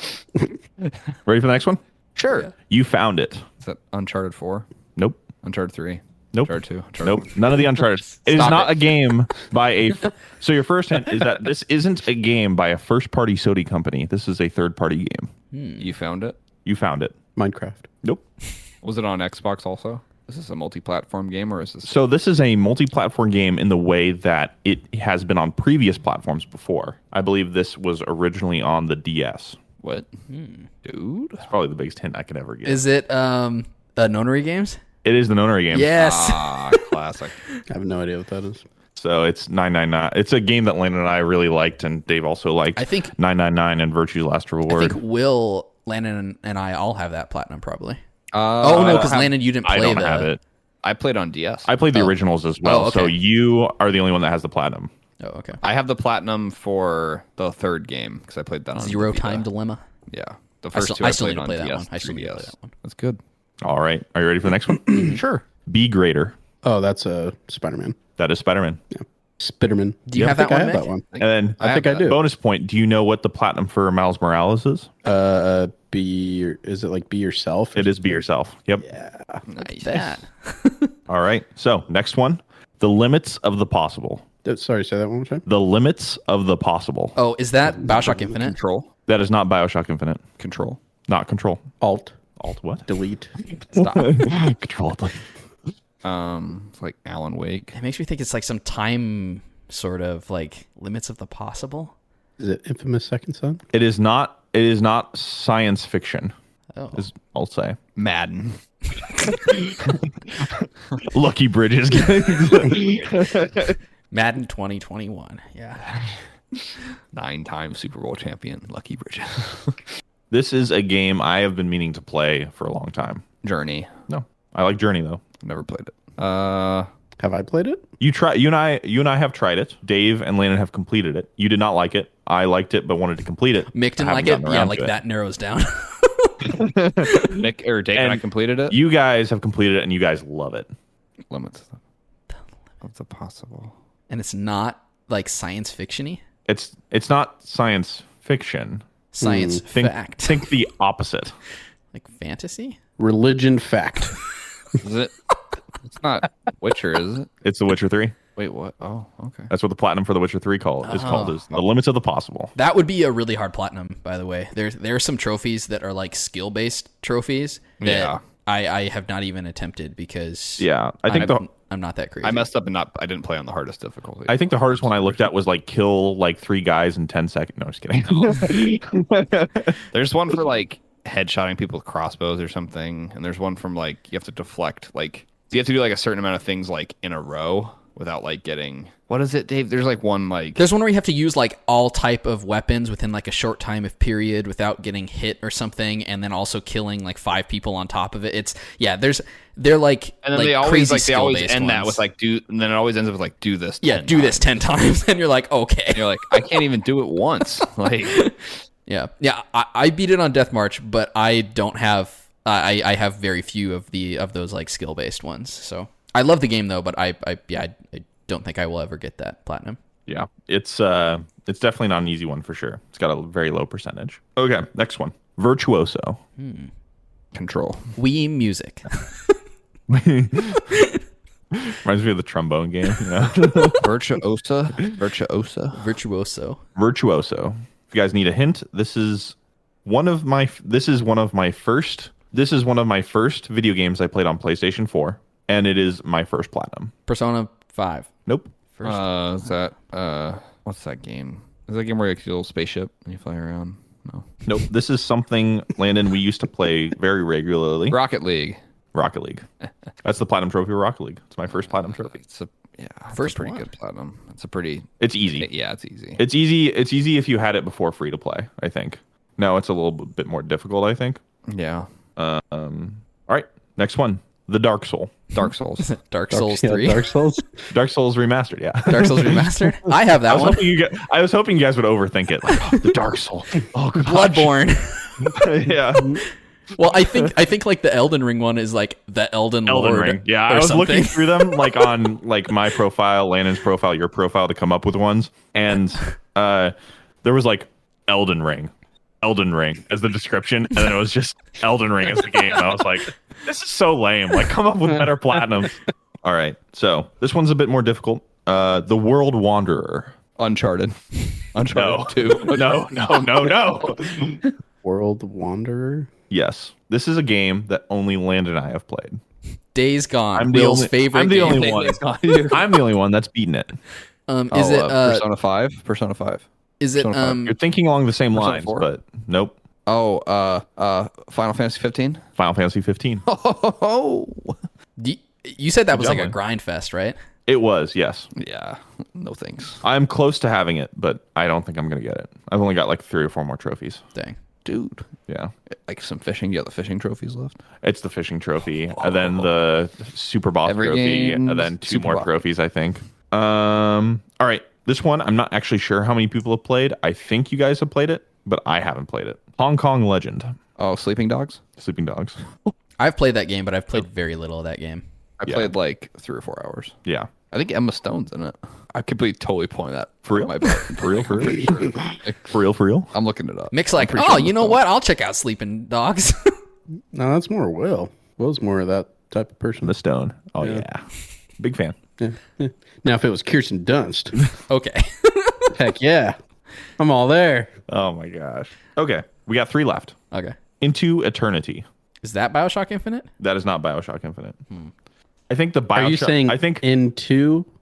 S2: Ready for the next one?
S3: Sure.
S2: You Found It.
S3: Is that Uncharted 4?
S2: Nope.
S3: Uncharted 3?
S2: Nope.
S3: Uncharted 2? Uncharted
S2: Nope. None of the Uncharted. It is
S4: Stop
S2: not
S4: it.
S2: a game by a. So your first hint is that this isn't a game by a first-party Sony company. This is a third-party game.
S3: You found it?
S2: You Found It.
S1: Minecraft.
S2: Nope.
S3: Was it on Xbox also? Is this a multi-platform game or is this...
S2: So this is a multi-platform game in the way that it has been on previous platforms before. I believe this was originally on the DS.
S3: What? Dude?
S2: It's probably the biggest hint I could ever get.
S4: Is it Nonary Games?
S2: It is the Nonary game.
S4: Yes.
S3: Classic.
S1: I have no idea what that is.
S2: So it's 999. It's a game that Landon and I really liked, and Dave also liked.
S4: I think
S2: 999 and Virtue's Last
S4: I
S2: Reward.
S4: think Will, Landon, and I all have that platinum probably.
S3: Oh,
S4: no, because Landon, you didn't play
S2: I don't
S4: the.
S2: have it.
S3: I played on DS.
S2: I played the originals as well,
S4: Oh, okay.
S2: so you are the only one that has the platinum.
S4: Oh, okay.
S3: I have the platinum for the third game because I played that on
S4: Zero
S3: Vita.
S4: Time Dilemma.
S3: Yeah. The first
S4: still-
S3: two
S4: I
S3: I
S4: still
S3: played
S4: need to
S3: on
S4: play that
S3: DS,
S4: one. I still need to play
S3: 3DS.
S4: that one.
S3: That's good.
S2: All right. Are you ready for the next one?
S3: Sure.
S2: Be Greater.
S1: Oh, that's a Spider-Man.
S2: That is Spider-Man.
S1: Spiderman.
S4: Do you
S1: I
S4: have
S1: think
S4: that
S1: I
S4: one,
S1: have
S4: Mick?
S1: that one.
S2: And then
S1: I think I do.
S2: bonus point. Do you know what the platinum for Miles Morales is?
S1: Is it like Be Yourself?
S2: It is Be Yourself. Yep.
S4: Nice. That.
S2: All right. So next one. The Limits of the Possible.
S1: Sorry, say that one more time.
S2: The Limits of the Possible.
S4: Oh, is that Bioshock Infinite?
S3: Control.
S2: That is not Bioshock Infinite.
S3: Control.
S2: Not Control.
S1: Alt.
S2: Alt what?
S1: Delete.
S3: Stop.
S2: Control.
S3: It's like Alan Wake.
S4: It makes me think it's like some time sort of like limits of the possible.
S1: Is it Infamous Second Son?
S2: It is not. It is not science fiction.
S4: Oh.
S2: I'll say.
S3: Madden.
S2: Lucky Bridges.
S4: Madden 2021. Yeah.
S3: 9-time Super Bowl champion, Lucky Bridges.
S2: This is a game I have been meaning to play for a long time.
S3: Journey.
S2: No, I like Journey though.
S3: Never played it.
S1: Have I played it?
S2: You and I have tried it. Dave and Landon have completed it. You did not like it. I liked it, but wanted to complete it.
S4: Mick didn't like it. Yeah, like that narrows down.
S3: Nick or Dave and I completed it.
S2: You guys have completed it, and you guys love it.
S3: Limits of the possible.
S4: And it's not like science fiction-y.
S2: It's not science fiction.
S4: Science fact.
S2: Think the opposite.
S4: Like fantasy?
S1: Religion fact.
S3: Is it? It's not Witcher, is it?
S2: It's The Witcher 3.
S3: Wait, what? Oh, okay.
S2: That's what the platinum for The Witcher 3 is called. Is the limits of the possible.
S4: That would be a really hard platinum, by the way. There are some trophies that are like skill-based trophies that I have not even attempted because
S2: I think
S4: I'm not that crazy.
S3: I messed up and I didn't play on the hardest difficulty.
S2: I think the hardest one I looked at was like kill like 3 guys in 10 seconds. No, just kidding.
S3: There's one for like headshotting people with crossbows or something, and there's one from like you have to deflect like you have to do like a certain amount of things like in a row without like getting what is it, Dave? There's like one like
S4: there's one where you have to use like all type of weapons within like a short time of period without getting hit or something, and then also killing like 5 people on top of it. They're like
S3: and then
S4: like
S3: they always
S4: crazy
S3: like they always end
S4: ones.
S3: that with like do, and then it always ends up with like do this.
S4: Do this 10 times, and you're like okay.
S3: And you're like I can't even do it once. Like
S4: yeah. I beat it on Death March, but I don't have. I have very few of those like skill based ones. So I love the game though, but I don't think I will ever get that platinum.
S2: Yeah, it's definitely not an easy one for sure. It's got a very low percentage. Okay, next one, Virtuoso.
S3: Control.
S4: Wii Music.
S2: Reminds me of the trombone game. Yeah.
S3: Virtuoso.
S2: If you guys need a hint, this is one of my first video games I played on PlayStation 4, and it is my first platinum.
S4: Persona 5.
S2: Nope.
S3: Is that what's that game? Is that a game where you have a little spaceship and you fly around? No.
S2: Nope. This is something, Landon, we used to play very regularly.
S3: Rocket League.
S2: That's the platinum trophy of Rocket League. It's my first platinum trophy.
S3: It's a
S4: First
S3: pretty
S4: one.
S3: good platinum.
S2: It's easy.
S3: Yeah, it's easy.
S2: It's easy if you had it before free to play, I think. No, it's a little bit more difficult, I think.
S3: Yeah.
S2: All right, next one. The Dark Souls.
S3: Dark Souls
S4: 3.
S1: Dark Souls.
S2: Dark Souls Remastered, yeah.
S4: Dark Souls Remastered. I have that one.
S2: I was hoping you guys would overthink it. Like, the Dark Soul. Oh, gosh.
S4: Bloodborne.
S2: Yeah.
S4: Well, I think like the Elden Ring one is like the Elden Lord.
S2: Ring. Yeah, I was
S4: something.
S2: looking through them like on like my profile, Landon's profile, your profile to come up with ones, and there was like Elden Ring as the description, and then it was just Elden Ring as the game. And I was like, this is so lame. Like, come up with better platinums. All right, so this one's a bit more difficult. The World Wanderer.
S3: Uncharted.
S2: No.
S3: 2.
S2: No.
S1: World Wanderer.
S2: Yes, this is a game that only Landon and I have played.
S4: Days Gone. Will's favorite.
S2: I'm the
S4: game.
S2: only one. I'm the only one that's beaten it.
S4: Is it
S3: Persona 5? Persona 5.
S4: Is it
S2: You're thinking along the same
S3: Persona
S2: lines,
S3: 4?
S2: but nope.
S3: Oh, Final Fantasy 15.
S2: Final Fantasy 15.
S3: Oh.
S4: You said that was like a
S2: Jumping.
S4: grind fest, right?
S2: It was, yes.
S3: Yeah. No thanks.
S2: I'm close to having it, but I don't think I'm gonna get it. I've only got like 3 or 4 more trophies.
S4: Dang.
S3: Dude.
S2: Yeah,
S3: Like some fishing. You got the fishing trophies left?
S2: it's the fishing trophy, and then the super boss
S3: Every
S2: trophy,
S3: game's
S2: and then 2
S3: super
S2: more
S3: boss.
S2: trophies, I think. All right, this one I'm not actually sure how many people have played. I think you guys have played it, but I haven't played it. Hong Kong Legend.
S3: Oh, Sleeping Dogs?
S2: Sleeping Dogs.
S4: I've played that game, but I've played very little of that game.
S3: I played like 3 or 4 hours.
S2: Yeah.
S3: I think Emma Stone's in it. I could be totally pulling that
S2: For real?
S3: my butt.
S2: For real? For real?
S3: I'm looking it up.
S4: Mick's like,
S3: pretty
S4: oh,
S3: sure
S4: you know
S3: Emma
S4: what? I'll check out Sleeping Dogs.
S1: No, that's more Will. Will's more of that type of person.
S2: The Stone. Oh yeah. Big fan.
S1: Yeah. Now, if it was Kirsten Dunst,
S4: Okay.
S1: heck yeah, I'm all there.
S2: Oh my gosh. Okay, we got 3 left.
S4: Okay.
S2: Into Eternity.
S4: Is that BioShock Infinite?
S2: That is not BioShock Infinite. I think the BioShock...
S1: Are you saying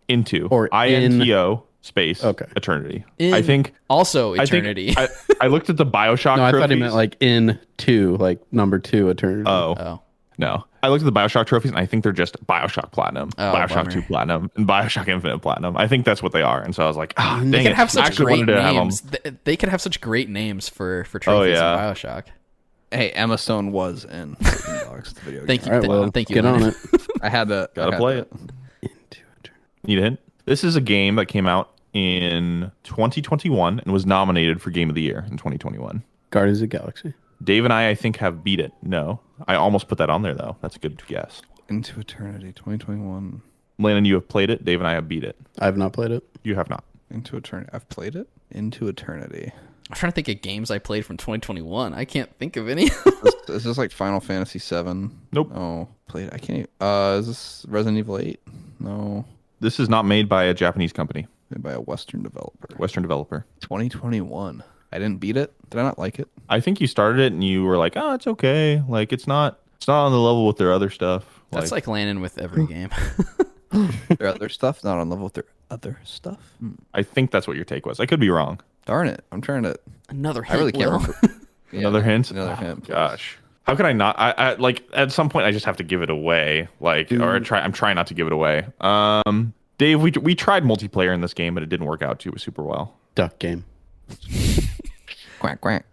S1: into
S2: or INTO space
S1: Okay.
S2: Eternity?
S4: In
S2: I think
S4: also Eternity.
S2: I looked at the BioShock
S1: No, I
S2: trophies.
S1: thought he meant like in 2, like number 2 Eternity.
S2: Oh. No. I looked at the BioShock trophies, and I think they're just BioShock Platinum, BioShock
S4: bummer.
S2: 2 Platinum, and BioShock Infinite Platinum. I think that's what they are. And so I was like, dang
S4: They
S2: it.
S4: could have
S2: I
S4: such
S2: actually
S4: great
S2: wanted to have them.
S4: names. They could have such great names for trophies in BioShock.
S3: Hey, Emma Stone was in Dogs, the video game.
S4: Thank you.
S1: All right, well,
S4: thank you.
S1: get on it.
S3: I had to.
S2: Gotta play it. Need a hint? This is a game that came out in 2021 and was nominated for Game of the Year in 2021.
S1: Guardians of the Galaxy.
S2: Dave and I think, have beat it. No. I almost put that on there, though. That's a good guess.
S3: Into Eternity, 2021.
S2: Landon, you have played it. Dave and I have beat it.
S1: I have not played it.
S2: You have not.
S3: Into Eternity. I've played it? Into Eternity.
S4: I'm trying to think of games I played from 2021. I can't think of any.
S3: Is this like Final Fantasy 7?
S2: Nope.
S3: Oh, played. I can't. Is this Resident Evil 8? No.
S2: This is not made by a Japanese company.
S3: Made by a Western developer.
S2: 2021.
S3: I didn't beat it. Did I not like it?
S2: I think you started it and you were like, oh, it's okay. Like, it's not on the level with their other stuff.
S4: That's like Landon with every game.
S3: Their other stuff not on level with their other stuff.
S2: I think that's what your take was. I could be wrong.
S3: Darn it! I'm trying to.
S4: Another hint.
S3: I really can't
S4: Will.
S3: remember. Yeah,
S2: Another hint.
S3: Another hint.
S2: Gosh, how could I not? I like at some point I just have to give it away. Like, or I'm trying not to give it away. Dave, we tried multiplayer in this game, but it didn't work out too super well.
S1: Duck game.
S3: Quack quack.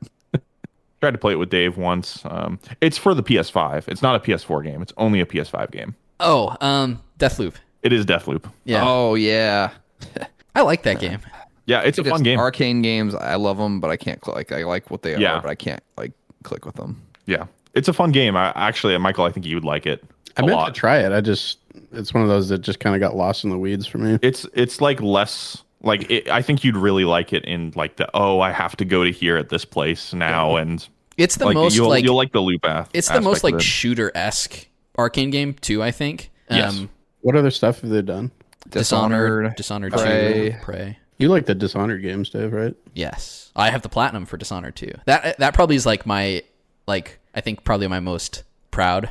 S2: Tried to play it with Dave once. It's for the PS5. It's not a PS4 game. It's only a PS5 game.
S4: Oh, Deathloop.
S2: It is Deathloop.
S4: Yeah.
S3: Oh yeah.
S4: I like that game.
S2: Yeah, it's a fun game.
S3: Arcane games, I love them, but I can't click. I like what they
S2: Yeah.
S3: are, but I can't like click with them.
S2: Yeah, it's a fun game. Michael, I think you would like it.
S1: I meant to try it. It's one of those that just kind of got lost in the weeds for me.
S2: It's like less like I think you'd really like it in like I have to go to here at this place now, and
S4: it's the
S2: like,
S4: most
S2: you'll
S4: like
S2: the loop path.
S4: It's the most like shooter-esque Arcane game too. I think.
S2: Yes.
S1: What other stuff have they done?
S4: Dishonored,
S3: Prey.
S4: 2, Prey.
S1: You like the Dishonored games, Dave, right?
S4: Yes, I have the platinum for Dishonored 2. That probably is like my I think probably my most proud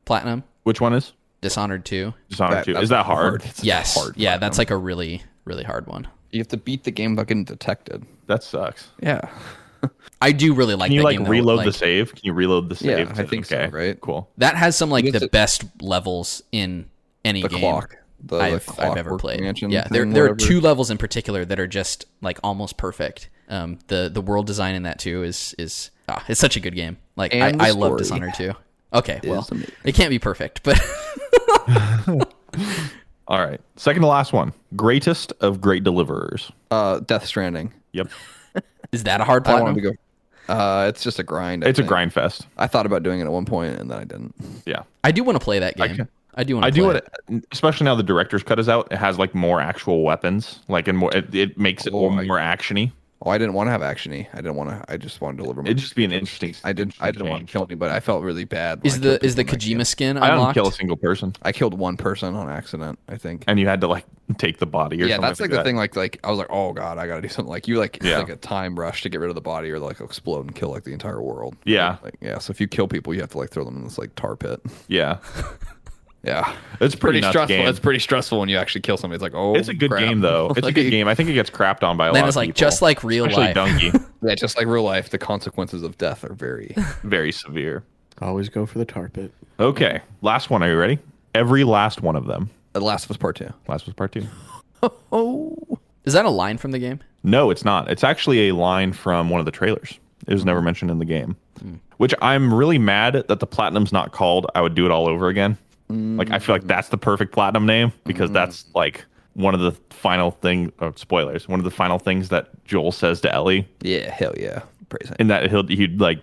S4: platinum.
S2: Which one is
S4: Dishonored 2?
S2: Dishonored 2? Is that hard?
S4: Yes.
S3: Hard
S4: Yeah,
S3: platinum.
S4: that's like a really really hard one.
S3: You have to beat the game without getting detected.
S2: That sucks.
S3: Yeah.
S4: I do really like
S2: Can you
S4: that
S2: like
S4: game, though.
S2: reload
S4: Like,
S2: the save? Can you reload the save?
S3: Yeah, I think so, right?
S2: Cool.
S4: that has some like
S3: You
S4: the
S3: have to-
S4: best levels in any
S3: The
S4: game
S3: clock. The
S4: I've ever played. Yeah, there are
S3: whatever.
S4: 2 levels in particular that are just like almost perfect. The world design in that too is it's such a good game. Like
S3: And
S4: I
S3: the
S4: love
S3: story
S4: Dishonored 2. Okay, well,
S3: is amazing.
S4: it can't be perfect, but
S2: All right. Second to last one. Greatest of Great Deliverers.
S3: Death Stranding.
S2: Yep.
S4: is that a hard
S3: I
S4: platinum?
S3: wanted to go. It's just a grind. I
S2: It's a
S3: think.
S2: grind fest.
S3: I thought about doing it at one point and then I didn't.
S2: Yeah.
S4: I do want to play that game. I do want to
S2: I
S4: play
S2: do
S4: it.
S2: it, especially now the director's cut is out. It has like more actual weapons, like and more. It makes it more actiony.
S3: Oh, I didn't want to have actiony. I just wanted to deliver.
S2: It'd just be an interesting.
S3: I didn't want to kill anybody. I felt really bad. when
S4: Is
S3: I
S4: the
S3: killed
S4: is the
S3: people in that game.
S4: Kojima skin
S2: I didn't
S4: unlocked?
S2: kill a single person,
S3: I killed one person on accident. I think.
S2: and you had to like take the body. Or
S3: Yeah,
S2: something
S3: that's like
S2: that.
S3: the thing. Like I was like, oh god, I gotta do something. Like you like
S2: Yeah.
S3: like a time rush to get rid of the body or like explode and kill like the entire world.
S2: Yeah.
S3: Like yeah. So if you kill people, you have to like throw them in this like tar pit.
S2: Yeah,
S3: Yeah.
S2: it's pretty nuts
S3: stressful.
S2: game.
S3: It's pretty stressful when you actually kill somebody. It's like oh,
S2: It's a good
S3: crap.
S2: game though. It's a
S3: Like,
S2: good game. I think it gets crapped on by a lot
S4: Landon's
S2: of
S4: like
S2: people.
S4: just like real
S2: especially
S4: life.
S2: Donkey.
S3: Yeah, just like real life, the consequences of death are very.
S2: Very severe.
S1: Always go for the tar pit.
S2: Okay, last one. Are you ready? Every last one of them.
S3: The Last of Us Part 2.
S2: Last was part 2.
S4: Is that a line from the game?
S2: No, it's not. It's actually a line from one of the trailers. It was never mentioned in the game. Which I'm really mad that the platinum's not called I Would Do It All Over Again. Like I feel like that's the perfect platinum name because that's like one of the final spoilers. One of the final things that Joel says to Ellie,
S3: Yeah, hell yeah. Praise him.
S2: and that he'd like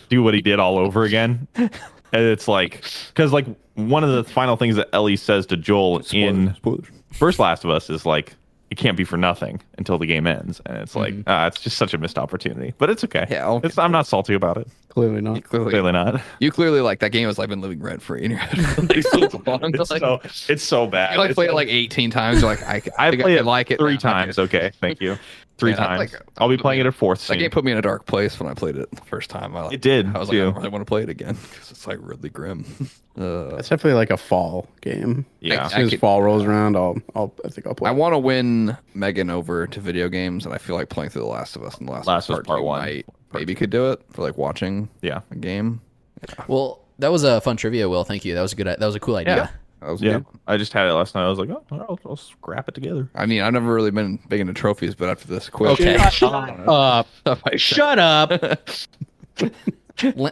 S2: do what he did all over again. And it's like because like one of the final things that Ellie says to Joel in First Last of Us is like it can't be for nothing until the game ends, and it's like it's just such a missed opportunity. But it's okay.
S3: Yeah,
S2: I'm not salty about it.
S1: Clearly not.
S2: Clearly not.
S3: You clearly like that game has like been living rent free in your head. Like,
S2: it's so bad.
S3: You like play it like 18 times. You're like, I think I like it
S2: 3 times. Okay, thank you. 3 times. I'll be playing it at 4th.
S3: That game put me in a dark place when I played it the first time.
S2: It did.
S3: I was like, I don't really want to play it again because it's like really grim.
S1: It's definitely like a fall game.
S2: Yeah.
S1: As soon as fall rolls around, I think I'll play.
S3: I want to win Megan over to video games, and I feel like playing through The Last of Us and The Last of Us Part 1 maybe could do it for like watching a game. Yeah.
S4: Well, that was a fun trivia, Will. Thank you. That was a cool idea.
S3: Yeah. That was good.
S2: I just had it last night. I was like, I'll scrap it together.
S3: I mean, I've never really been big into trophies, but after this quiz,
S4: okay,
S1: shut up.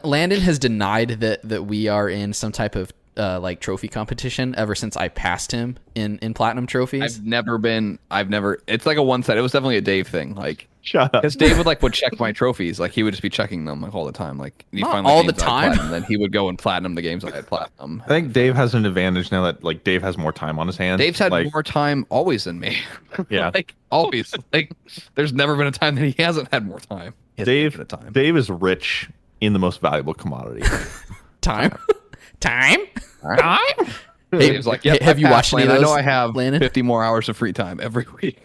S4: Landon has denied that we are in some type of like trophy competition ever since I passed him in platinum trophies.
S3: I've never. It's like a one set. It was definitely a Dave thing. Like,
S2: shut up.
S3: Because Dave would check my trophies. Like, he would just be checking them like all the time. Like, he'd find
S4: all the time.
S3: And then he would go and platinum the games that I had platinum.
S2: I think Dave has an advantage now that like Dave has more time on his hands.
S3: Dave's had more time always than me.
S2: Yeah,
S3: like always. Like, there's never been a time that he hasn't had more time.
S2: Dave is rich in the most valuable commodity.
S4: Time.
S3: Dave's like, yep,
S4: have you watched any of those?
S3: I know I have
S4: Landon?
S3: 50 more hours of free time every week.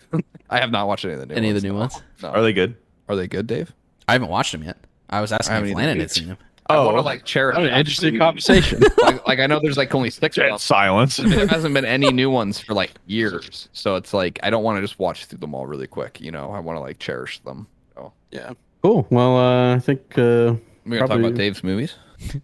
S3: I have not watched any of the new ones.
S4: No.
S2: Are they good?
S3: Are they good, Dave?
S4: I haven't watched them yet. I was asking if Landon had seen them.
S3: I want to like cherish
S1: an interesting conversation.
S3: like I know there's like only 6 of them.
S2: Silence.
S3: There hasn't been any new ones for like years, so it's like I don't want to just watch through them all really quick. You know, I want to like cherish them. So
S1: yeah, cool. Well, I think
S3: we're gonna talk about Dave's movies.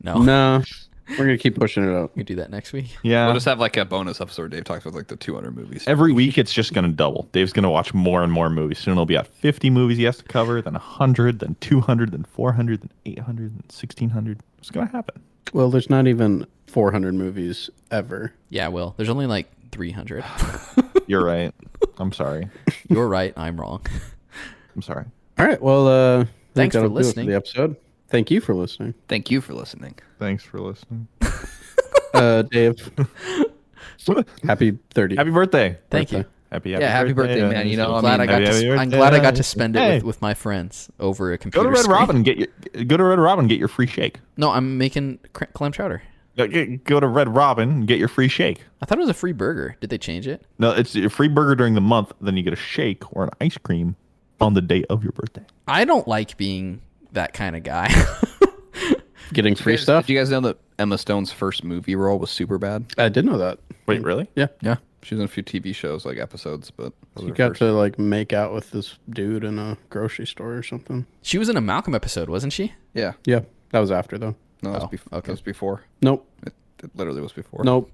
S1: No. We're gonna keep pushing it out.
S4: We do that next week.
S2: Yeah,
S3: we'll just have like a bonus episode where Dave talks about like the 200 movies.
S2: Every week it's just gonna double. Dave's gonna watch more and more movies. Soon it'll be at 50 movies he has to cover, then 100, then 200, then 400, then 800, then 1600. It's gonna happen.
S1: Well, there's not even 400 movies ever.
S4: Yeah, Will. There's only like 300.
S2: You're right. I'm sorry.
S4: You're right. I'm wrong.
S2: I'm sorry.
S1: All right. Well,
S4: thanks for listening
S1: to the episode. Thank you for listening.
S3: Thank you for listening.
S2: Thanks for listening.
S1: Dave. Happy 30th.
S2: Happy birthday.
S4: Thank you.
S3: Happy birthday, man. You know,
S4: I'm glad I got to spend it with my friends over a computer.
S2: Go to Red
S4: screen.
S2: Robin. Go to Red Robin. Get your free shake.
S4: No, I'm making clam chowder.
S2: Go to Red Robin and get your free shake.
S4: I thought it was a free burger. Did they change it?
S2: No, it's a free burger during the month. Then you get a shake or an ice cream on the day of your birthday.
S4: I don't like being that kind of guy.
S1: Getting free stuff.
S3: Did you guys know that Emma Stone's first movie role was Superbad?
S1: I did know that.
S2: Wait, really?
S1: Yeah.
S3: Yeah. She was in a few TV shows, like episodes, but
S1: she got to like make out with this dude in a grocery store or something.
S4: She was in a Malcolm episode, wasn't she?
S3: Yeah.
S1: Yeah. That was after though.
S3: No, that was that was before.
S1: Nope.
S3: It literally was before.
S1: Nope.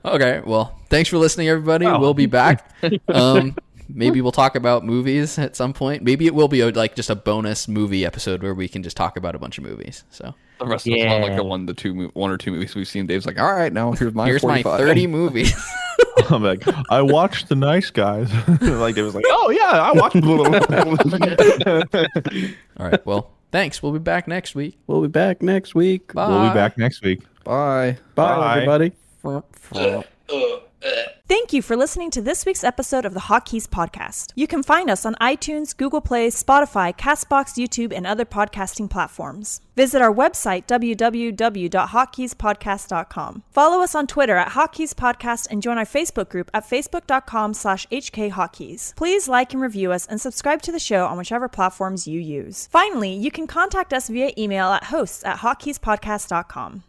S4: Okay. Well, thanks for listening, everybody. Wow. We'll be back. Maybe we'll talk about movies at some point. Maybe it will be just a bonus movie episode where we can just talk about a bunch of movies. So
S3: the rest of us want like the one or two movies we've seen. Dave's like, all right, now here's my
S4: 30 movies.
S2: I'm like, I watched The Nice Guys. Like Dave was like, oh yeah, I watched.
S4: All right. Well, thanks. We'll be back next week.
S1: Bye.
S2: We'll be back next week.
S3: Bye.
S1: Bye, everybody.
S5: Thank you for listening to this week's episode of the Hotkeys podcast. You can find us on iTunes, Google Play, Spotify, CastBox, YouTube, and other podcasting platforms. Visit our website, www.hotkeyspodcast.com. Follow us on Twitter at Hotkeys Podcast and join our Facebook group at facebook.com/HKHotkeys. Please like and review us and subscribe to the show on whichever platforms you use. Finally, you can contact us via email at hosts@hotkeyspodcast.com.